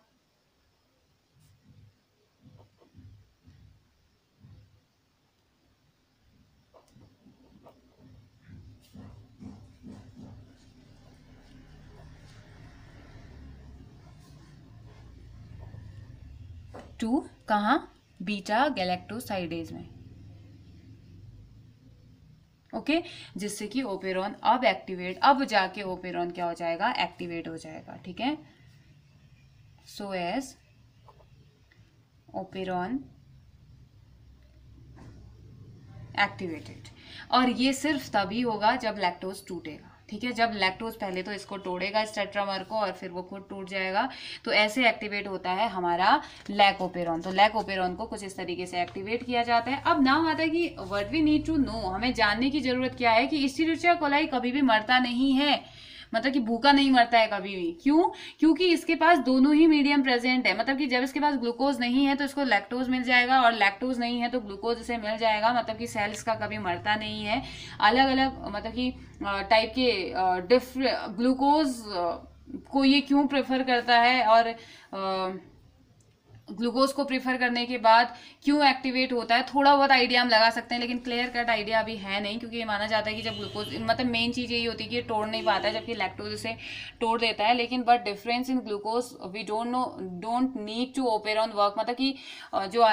टू कहाँ, बीटा गैलेक्टोसाइडेज में, ओके। जिससे कि ओपेरॉन अब एक्टिवेट, अब जाके ओपेरॉन क्या हो जाएगा, एक्टिवेट हो जाएगा, ठीक है। सो एज ओपेरॉन एक्टिवेटेड, और ये सिर्फ तभी होगा जब लैक्टोज टूटेगा, ठीक है। जब लैक्टोज पहले तो इसको तोड़ेगा इस टेट्रामर को, और फिर वो खुद टूट जाएगा, तो ऐसे एक्टिवेट होता है हमारा लैकोपेरॉन। तो लैकोपेरॉन को कुछ इस तरीके से एक्टिवेट किया जाता है। अब नाउ आता है कि what we need to know, हमें जानने की जरूरत क्या है कि इस्चेरिचिया कोलाई कभी भी मरता नहीं है, मतलब कि भूखा नहीं मरता है कभी भी। क्यों, क्योंकि इसके पास दोनों ही मीडियम प्रेजेंट है, मतलब कि जब इसके पास ग्लूकोज नहीं है तो इसको लैक्टोज मिल जाएगा, और लैक्टोज नहीं है तो ग्लूकोज इसे मिल जाएगा, मतलब कि सेल इसका कभी मरता नहीं है। अलग अलग मतलब कि टाइप के डिफरेंट ग्लूकोज को ये क्यों प्रेफर करता है, और ग्लूकोज को प्रीफर करने के बाद क्यों एक्टिवेट होता है, थोड़ा बहुत आइडिया हम लगा सकते हैं, लेकिन क्लियर कट आइडिया अभी है नहीं, क्योंकि ये माना जाता है कि जब ग्लूकोज, मतलब मेन चीज़ यही होती है कि ये तोड़ नहीं पाता है, जबकि लैक्टोज इसे तोड़ देता है। लेकिन but difference in glucose we don't need to operon work, मतलब कि जो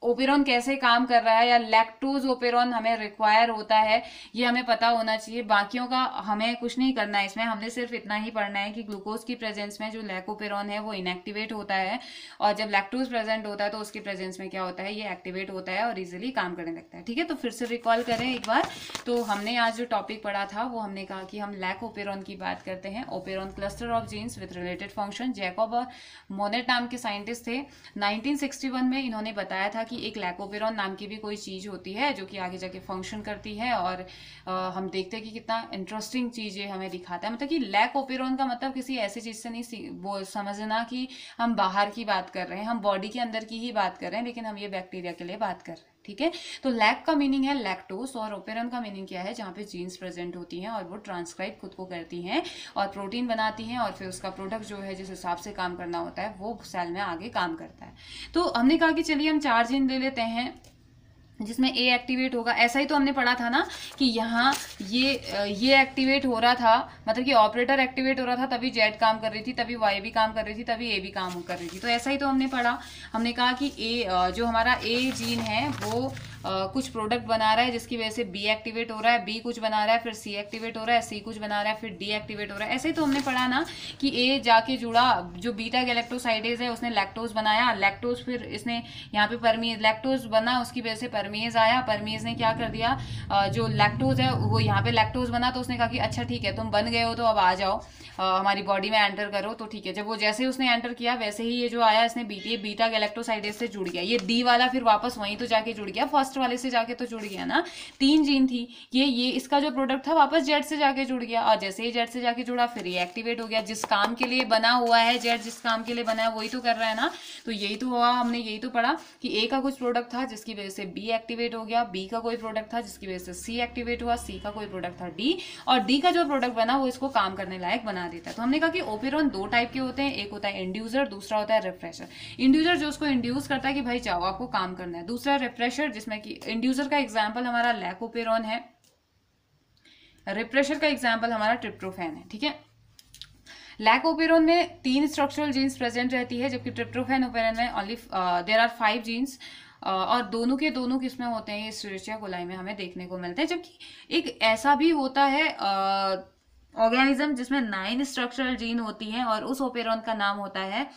ओपेरॉन कैसे काम कर रहा है, या लैक्टोज ओपेरॉन हमें रिक्वायर होता है, ये हमें पता होना चाहिए। बाकियों का हमें कुछ नहीं करना है इसमें, हमने सिर्फ इतना ही पढ़ना है कि ग्लूकोज की प्रेजेंस में जो लैकोपेरॉन है वो इनएक्टिवेट होता है, और जब लैक्टोज प्रेजेंट होता है तो उसकी प्रेजेंस में क्या होता है, ये एक्टिवेट होता है और इजिली काम करने लगता है, ठीक है। तो फिर से रिकॉल करें एक बार, तो हमने आज जो टॉपिक पढ़ा था वो हमने कहा कि हम लैकोपेरॉन की बात करते हैं। Operon cluster of genes with related function, Jacob और मोनेट नाम के साइंटिस्ट थे, 1961 में इन्होंने बताया था कि एक लैकोपेरॉन नाम की भी कोई चीज होती है जो कि आगे जाके फंक्शन करती है, और हम देखते हैं कि कितना इंटरेस्टिंग चीज ये हमें दिखाता है। मतलब कि लैकोपेरॉन का मतलब किसी ऐसी चीज से नहीं वो समझना कि हम बाहर की बात कर रहे हैं, हम बॉडी के अंदर की ही बात कर रहे हैं, लेकिन हम ये बैक्टीरिया के लिए बात कर रहे हैं, ठीक है। तो लैक का मीनिंग है लैक्टोस, और ओपेरॉन का मीनिंग क्या है, जहाँ पे जीन्स प्रेजेंट होती हैं और वो ट्रांसक्राइब खुद को करती हैं और प्रोटीन बनाती हैं, और फिर उसका प्रोडक्ट जो है जिस हिसाब से काम करना होता है वो सेल में आगे काम करता है। तो हमने कहा कि चलिए हम 4 जीन ले लेते हैं जिसमें ए एक्टिवेट होगा। ऐसा ही तो हमने पढ़ा था ना कि यहाँ ये एक्टिवेट हो रहा था, मतलब कि ऑपरेटर एक्टिवेट हो रहा था, तभी जेड काम कर रही थी, तभी वाई भी काम कर रही थी, तभी ए भी काम कर रही थी। तो ऐसा ही तो हमने पढ़ा, हमने कहा कि ए जो हमारा ए जीन है वो कुछ प्रोडक्ट बना रहा है जिसकी वजह से बी एक्टिवेट हो रहा है, बी कुछ बना रहा है, फिर सी एक्टिवेट हो रहा है, सी कुछ बना रहा है, फिर डी एक्टिवेट हो रहा है। ऐसे ही तो हमने पढ़ा ना कि ए जाके जुड़ा, जो बीटा गैलेक्टोसाइडेज है उसने लैक्टोज बनाया, लैक्टोज फिर इसने यहाँ पे परमीज, लैक्टोज बना उसकी वजह से परमीज आया, परमीज ने क्या कर दिया, जो लैक्टोज है वो यहाँ पे लैक्टोज बना, तो उसने कहा कि अच्छा ठीक है तुम बन गए हो तो अब आ जाओ हमारी बॉडी में एंटर करो। तो ठीक है, जब वो जैसे ही उसने एंटर किया वैसे ही ये जो आया इसने बीटा गैलेक्टोसाइडेज से जुड़ गया, ये डी वाला फिर वापस वहीं तो जाके जुड़ गया, फर्स्ट वाले से जाके तो जुड़ गया ना, 3 जीन थी ये इसका जो प्रोडक्ट था वापस जेड से जाके जुड़ गया, और जैसे ही जेड से जाके जुड़ा फिर ये एक्टिवेट हो गया। जिस काम के लिए बना हुआ है जेड, जिस काम के लिए बना है वही तो कर रहा है ना। तो यही तो हुआ, हमने यही तो पढ़ा कि ए का कुछ प्रोडक्ट था जिसकी वजह से बी एक्टिवेट हो गया, बी का कोई प्रोडक्ट था जिसकी वजह से सी एक्टिवेट हुआ, सी का कोई प्रोडक्ट था डी, और डी का जो प्रोडक्ट बना वो इसको काम करने लायक बना देता है। तो हमने कहा कि ओपेरॉन 2 टाइप के होते हैं, एक होता है इंड्यूसर, दूसरा होता है रिफ्रेशर। इंड्यूसर जो उसको इंड्यूस करता है कि भाई जाओ आपको काम करना है, दूसरा रिफ्रेशर जिसमें कि इंड्यूसर का एग्जाम्पल हमारा लैकोपेरॉन है, रिफ्रेशर का एग्जाम्पल हमारा ट्रिप्टोफैन है, ठीक है। लैकोपेरॉन में 3 स्ट्रक्चरल जीन्स प्रेजेंट रहती है, जबकि ट्रिप्टोफैन ओपेरॉन में ओनली देयर आर 5 जीन्स, और दोनों के दोनों किस्में होते हैं, ये एस्चेरिचिया कोलाई में हमें देखने को मिलते हैं। जबकि एक ऐसा भी होता है ऑर्गेनिज्म जिसमें 9 स्ट्रक्चरल जीन होती हैं, और उस ओपेरॉन का नाम होता है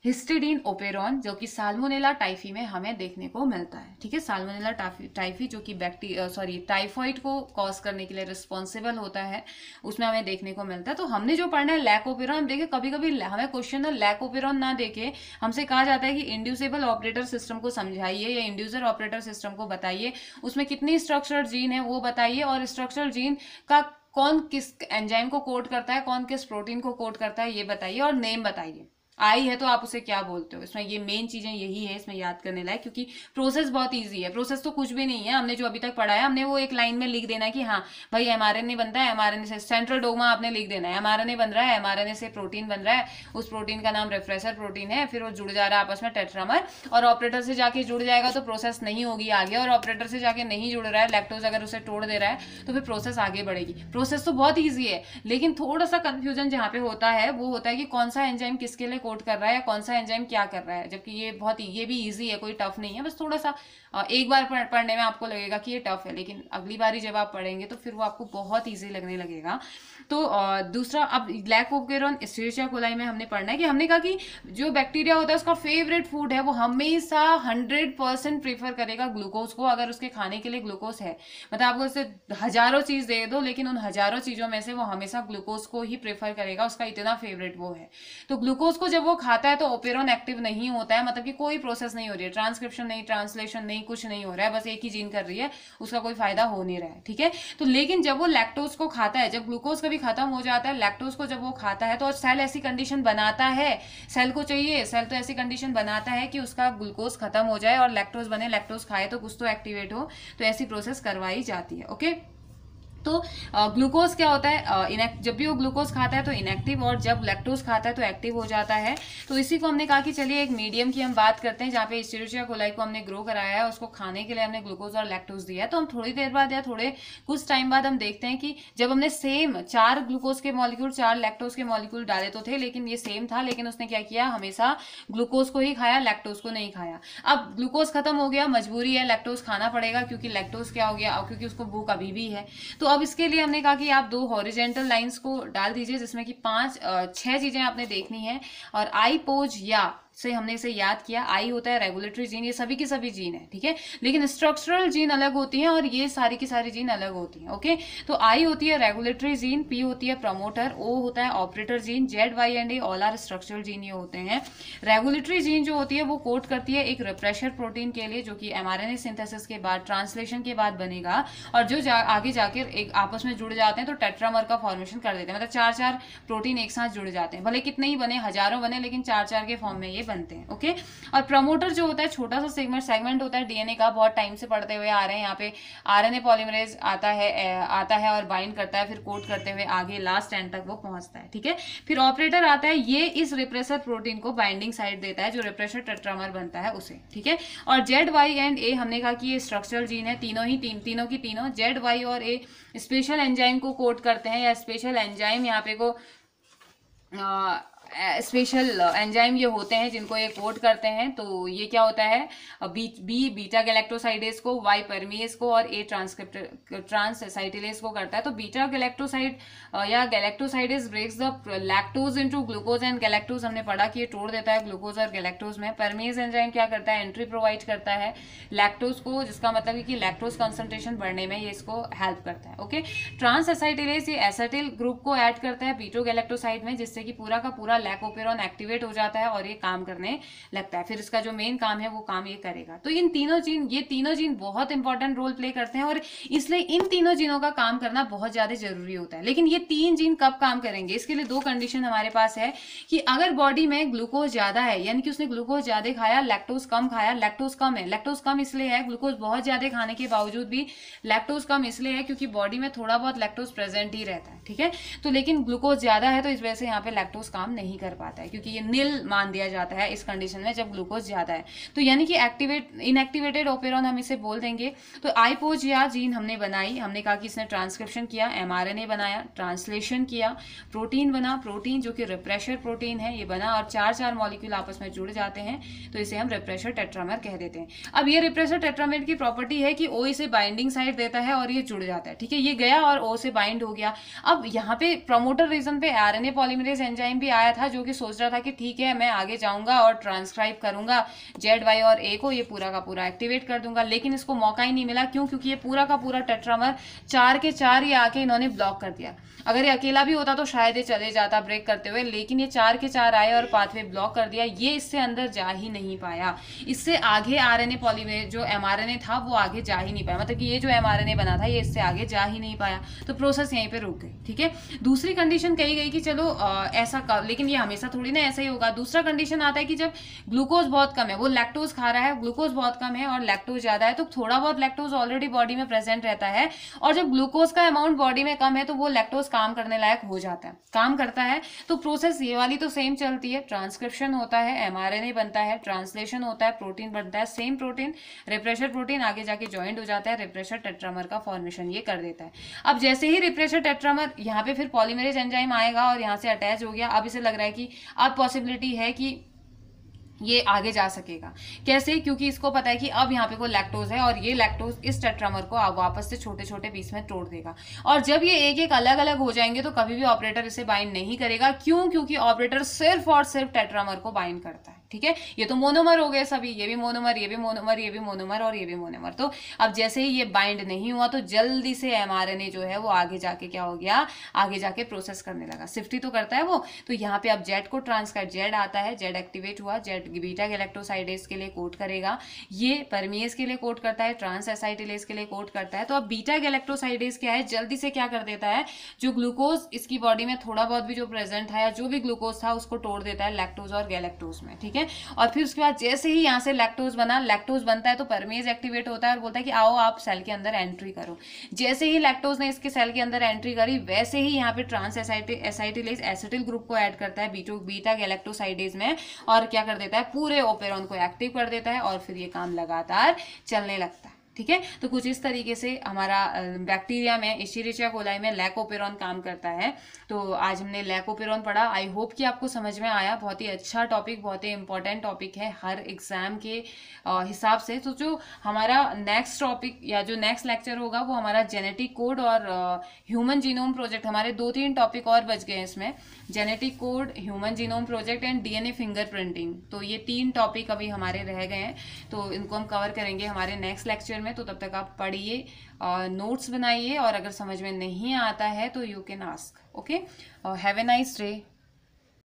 हिस्टिडीन ओपेरॉन, जो कि साल्मोनेला टाइफी में हमें देखने को मिलता है। ठीक है, साल्मोनेला टाइफी जो कि टाइफॉइड को कॉज करने के लिए रिस्पॉन्सिबल होता है, उसमें हमें देखने को मिलता है। तो हमने जो पढ़ना है लैक ओपेरॉन, देखिए कभी कभी हमें क्वेश्चन में लैक ओपेरॉन ना देके हमसे कहा जाता है कि इंड्यूसेबल ऑपरेटर सिस्टम को समझाइए या इंड्यूसर ऑपरेटर सिस्टम को बताइए, उसमें कितनी स्ट्रक्चरल जीन है वो बताइए, और स्ट्रक्चरल जीन का कौन किस एंजाइम को कोड करता है, कौन किस प्रोटीन को कोड करता है ये बताइए, और नेम बताइए। आई है तो आप उसे क्या बोलते हो। इसमें ये मेन चीजें यही है इसमें याद करने लायक, क्योंकि प्रोसेस बहुत इजी है। प्रोसेस तो कुछ भी नहीं है, हमने जो अभी तक पढ़ा है हमने वो एक लाइन में लिख देना है कि हाँ भाई एमआरएनए बनता है, एमआरएनए से सेंट्रल डोग्मा आपने लिख देना है, एमआरएनए बन रहा है, एमआरएनए से प्रोटीन बन रहा है, उस प्रोटीन का नाम रेप्रेसर प्रोटीन है, फिर वो जुड़ जा रहा है आपस में टेट्रामर, और ऑपरेटर से जाके जुड़ जाएगा तो प्रोसेस नहीं होगी आगे, और ऑपरेटर से जाके नहीं जुड़ रहा है, लैक्टोज अगर उसे तोड़ दे रहा है तो फिर प्रोसेस आगे बढ़ेगी। प्रोसेस तो बहुत ईजी है, लेकिन थोड़ा सा कंफ्यूजन जहाँ पे होता है वो होता है कि कौन सा एंजाइम किसके लिए कोड कर रहा है या कौन एंजाइम क्या कर रहा है, जबकि ये भी इजी है, कोई टफ नहीं है। बस थोड़ा सा एक बार पढ़ने में आपको लगेगा कि ये टफ है, लेकिन अगली बारी जब आप पढ़ेंगे तो फिर वो आपको बहुत इजी लगने लगेगा। तो दूसरा, अब लैक ओपेरॉन एस्चेरिचिया कोलाई में हमने पढ़ना है कि हमने कहा कि जो बैक्टीरिया होता है उसका फेवरेट फूड है, वो हमेशा 100% प्रीफर करेगा ग्लूकोज को, अगर उसके खाने के लिए ग्लूकोज है। मतलब आपको उससे हजारों चीज दे दो, लेकिन उन हजारों चीजों में से वो हमेशा ग्लूकोज को ही प्रेफर करेगा, उसका इतना फेवरेट वो है। तो ग्लूकोज को जब वो खाता है तो ओपेरॉन एक्टिव नहीं होता है, मतलब कि कोई प्रोसेस नहीं हो रही है, ट्रांसक्रिप्शन नहीं, ट्रांसलेशन नहीं, कुछ नहीं हो रहा है, बस एक ही जीन कर रही है, उसका कोई फायदा हो नहीं रहा है। ठीक है, तो लेकिन जब वो लैक्टोज को खाता है, जब ग्लूकोज कभी खत्म हो जाता है, लैक्टोज को जब वो खाता है तो सेल ऐसी कंडीशन बनाता है, सेल को चाहिए, सेल तो ऐसी कंडीशन बनाता है कि उसका ग्लूकोज खत्म हो जाए और लैक्टोज बने, लैक्टोज खाए तो कुछ तो एक्टिवेट हो, तो ऐसी प्रोसेस करवाई जाती है। ओके, तो ग्लूकोज क्या होता है, जब भी वो ग्लूकोज खाता है तो इनएक्टिव, और जब लैक्टोज खाता है तो एक्टिव हो जाता है। तो इसी को हमने कहा कि चलिए एक मीडियम की हम बात करते हैं, जहाँ पे एस्चेरिचिया कोलाई को हमने ग्रो कराया है, उसको खाने के लिए हमने ग्लूकोज और लैक्टोज दिया है। तो हम थोड़ी देर बाद या थोड़े कुछ टाइम बाद हम देखते हैं कि जब हमने सेम 4 ग्लूकोज के मॉलिक्यूल 4 लैक्टोज के मॉलिक्यूल डाले तो थे, लेकिन ये सेम था, लेकिन उसने क्या किया, हमेशा ग्लूकोज को ही खाया, लैक्टोज को नहीं खाया। अब ग्लूकोज खत्म हो गया, मजबूरी है, लैक्टोज खाना पड़ेगा, क्योंकि लैक्टोज क्या हो गया, क्योंकि उसको भूख अभी भी है। तो अब इसके लिए हमने कि आप 2 हॉरिजेंटल लाइंस को डाल दीजिए, जिसमें कि 6 चीजें आपने देखनी है, और आई पोज या से हमने इसे याद किया। आई होता है रेगुलेटरी जीन, ये सभी की सभी जीन है, ठीक है, लेकिन स्ट्रक्चरल जीन अलग होती हैं और ये सारी की सारी जीन अलग होती हैं। ओके, तो आई होती है रेगुलेटरी जीन, पी होती है प्रमोटर, ओ होता है operator gene, Z Y and A all are structural gene ये होते हैं। रेगुलेटरी जीन जो होती है वो कोड करती है एक रिप्रेशर प्रोटीन के लिए, जो कि एमआरएनए सिंथेसिस के बाद, ट्रांसलेशन के बाद बनेगा, और जो आगे जाकर एक आपस में जुड़ जाते हैं तो टेट्रामर का फॉर्मेशन कर देते हैं, मतलब 4 प्रोटीन एक साथ जुड़ जाते हैं, भले कितने ही बने, हजारों बने, लेकिन 4 के फॉर्म में ये बनते हैं। ओके, और प्रमोटर जो होता है छोटा सा सेगमेंट होता है डीएनए का, बहुत टाइम से पढ़ते हुए आ रहे हैं, यहाँ पे आरएनए पॉलीमरेज आता है और बाइंड करता है, फिर कोड करते हुए आगे लास्ट एंड तक वो पहुंचता है। ठीक है, फिर ऑपरेटर आता है, ये इस रिप्रेसर प्रोटीन को बाइंडिंग साइट देता है, जो रिप्रेसर टेट्रामर बनता है उसे। ठीक है, और जेड वाई एंड ए हमने कहा कि ये स्ट्रक्चरल जीन है, तीनों की तीनों जेड वाई और ए स्पेशल एंजाइम को कोड करते हैं, या स्पेशल एंजाइम यहाँ पे को स्पेशल एंजाइम ये होते हैं जिनको ये कोड करते हैं। तो ये क्या होता है, बी बीटा गैलेक्टोसाइडेज को, वाई परमीज को, और ए ट्रांसएसाइटिलेज को करता है। तो बीटा गैलेक्टोसाइड या galactosidase breaks the lactose into glucose and galactose, हमने पढ़ा कि ये तोड़ देता है ग्लूकोज और गैलेक्टोज में। परमीज एंजाइम क्या करता है, एंट्री प्रोवाइड करता है लैक्टोज को, जिसका मतलब है कि लैक्टोज कंसंट्रेशन बढ़ने में ये इसको हेल्प करता है। ओके, ट्रांसएसाइटिलेज ये एसिटिल ग्रुप को ऐड करता है बीटो गैलेक्टोसाइड में, जिससे कि पूरा का पूरा लैकोपेरॉन एक्टिवेट हो जाता है और ये काम करने लगता है। फिर इसका जो मेन काम है वो काम ये करेगा। तो ये तीनों जीन बहुत इंपॉर्टेंट रोल प्ले करते हैं, और इसलिए इन तीनों जीनों का काम करना बहुत ज्यादा जरूरी होता है। लेकिन ये 3 जीन कब काम करेंगे, इसके लिए 2 कंडीशन हमारे पास है कि अगर बॉडी में ग्लूकोज ज्यादा है, यानी कि उसने ग्लूकोज ज्यादा खाया, लैक्टोज कम खाया, लैक्टोज कम है, लैक्टोज कम इसलिए है, ग्लूकोज बहुत ज्यादा खाने के बावजूद भी लैक्टोज कम इसलिए है क्योंकि बॉडी में थोड़ा बहुत लैक्टोज प्रेजेंट ही रहता है। ठीक है, तो लेकिन ग्लूकोज ज्यादा है तो इस वजह से यहाँ पे लैक्टोज काम नहीं नहीं कर पाता है, क्योंकि ये नील मान दिया जाता है इस कंडीशन में जब ग्लूकोज ज़्यादा है। तो यानी कि इनएक्टिवेटेड ओपेरॉन हम इसे बोल देंगे। तो आईपोज या जीन हमने बनाई, हमने कहा कि इसने ट्रांसक्रिप्शन किया, एमआरएनए बनाया, ट्रांसलेशन किया, प्रोटीन बना, प्रोटीन जो कि रिप्रेशर प्रोटीन है ये बना, और चार चार मॉलिक्यूल आपस में जुड़ जाते हैं, तो इसे हम रिप्रेशर टेट्रामर कह देते हैं। अब ये रिप्रेशर टेट्रामर की प्रॉपर्टी है कि ओ इसे बाइंडिंग साइड देता है और ये जुड़ जाता है, ठीक है, ये गया और ओ से बाइंड हो गया। अब यहाँ पे प्रमोटर रीजन पे आरएनए पॉलीमरेज एंजाइम भी आया था, जो कि सोच रहा था कि ठीक है मैं आगे जाऊंगा और ट्रांसक्राइब करूंगा जेड वाई और ए को, ये पूरा का पूरा एक्टिवेट कर दूंगा, लेकिन इसको मौका ही नहीं मिला। क्यों? क्योंकि ये पूरा का पूरा टेट्रामर चार के चार ही आके इन्होंने ब्लॉक कर दिया। अगर ये अकेला भी होता तो शायद ये चले जाता ब्रेक करते हुए, लेकिन ये चार के चार आए और पाथवे ब्लॉक कर दिया, ये इससे अंदर जा ही नहीं पाया। इससे आगे आरएनए पॉलीमरेज जो एमआरएनए था वो आगे जा ही नहीं पाया, मतलब कि ये जो एमआरएनए बना था ये इससे आगे जा ही नहीं पाया, तो प्रोसेस यहीं पे रुक गई। ठीक है, दूसरी कंडीशन कही गई कि चलो ऐसा कर, लेकिन ये हमेशा थोड़ी ना ऐसा ही होगा। दूसरा कंडीशन आता है कि जब ग्लूकोज बहुत कम है, वो लैक्टोज खा रहा है, ग्लूकोज बहुत कम है और लैक्टोज ज्यादा है, तो थोड़ा बहुत लैक्टोज ऑलरेडी बॉडी में प्रेजेंट रहता है, और जब ग्लूकोज का अमाउंट बॉडी में कम है तो वो लैक्टोज काम करने लायक हो जाता है, काम करता है। तो प्रोसेस ये वाली तो सेम चलती है, ट्रांसक्रिप्शन होता है, एमआरएनए बनता है, ट्रांसलेशन होता है, प्रोटीन बनता है, सेम प्रोटीन रिप्रेशर प्रोटीन आगे जाके ज्वाइंट हो जाता है, रिप्रेशर टेट्रामर का फॉर्मेशन ये कर देता है। अब जैसे ही रिप्रेशर टेट्रामर यहाँ पे फिर पॉलीमरेज एंजाइम आएगा और यहाँ से अटैच हो गया, अब इसे लग रहा है कि अब पॉसिबिलिटी है कि ये आगे जा सकेगा। कैसे? क्योंकि इसको पता है कि अब यहाँ पे कोई लैक्टोज है और ये लैक्टोज इस टेट्रामर को वापस से छोटे छोटे पीस में तोड़ देगा, और जब ये एक एक अलग अलग हो जाएंगे तो कभी भी ऑपरेटर इसे बाइंड नहीं करेगा। क्यों? क्योंकि ऑपरेटर सिर्फ और सिर्फ टेट्रामर को बाइंड करता है। ठीक है, ये तो मोनोमर हो गए सभी, ये भी मोनोमर, ये भी मोनोमर, ये भी मोनोमर और ये भी मोनोमर। तो अब जैसे ही ये बाइंड नहीं हुआ तो जल्दी से एमआरएनए जो है वो आगे जाके क्या हो गया, आगे जाके प्रोसेस करने लगा, शिफ्ट ही तो करता है वो। तो यहाँ पे अब जेड को ट्रांसक्राइब, जेड आता है, जेड एक्टिवेट हुआ, जेड बीटा गैलेक्टोसाइडेज के लिए कोड करेगा, ये परमिएज के लिए कोड करता है, ट्रांस एसाइटिलेज के लिए कोड करता है। तो अब बीटा गैलेक्टोसाइडेज क्या है, जल्दी से क्या कर देता है, जो ग्लूकोज इसकी बॉडी में थोड़ा बहुत भी जो प्रेजेंट था या जो भी ग्लूकोज था उसको तोड़ देता है लैक्टोज और गैलेक्टोज में। ठीक है, और फिर उसके बाद जैसे ही यहाँ से लैक्टोज बना, लैक्टोज बनता है तो परमेज एक्टिवेट होता है और बोलता है कि आओ आप सेल के अंदर एंट्री करो। जैसे ही लैक्टोज ने इसके सेल के अंदर एंट्री करी, वैसे ही यहाँ पे ट्रांस एसाइटिलेज एसिटिल ग्रुप को ऐड करता है बीटा गैलेक्टोसाइडेज में, और क्या कर देता है, पूरे ओपेरॉन को एक्टिव कर देता है, और फिर ये काम लगातार चलने लगता है। ठीक है, तो कुछ इस तरीके से हमारा बैक्टीरिया में, इश्चेरिचिया कोलाई में लैकोपेरॉन काम करता है। तो आज हमने लैकोपेरॉन पढ़ा। आई होप कि आपको समझ में आया। बहुत ही अच्छा टॉपिक, बहुत ही इंपॉर्टेंट टॉपिक है हर एग्जाम के हिसाब से। तो जो हमारा नेक्स्ट टॉपिक या जो नेक्स्ट लेक्चर होगा वो हमारा जेनेटिक कोड और ह्यूमन जीनोम प्रोजेक्ट, हमारे 2-3 टॉपिक और बच गए इसमें, genetic code, human genome project and DNA fingerprinting. तो ये 3 टॉपिक अभी हमारे रह गए हैं, तो इनको हम कवर करेंगे हमारे नेक्स्ट लेक्चर में। तो तब तक आप पढ़िए, नोट्स बनाइए, और अगर समझ में नहीं आता है तो you can ask. Okay, have a nice day.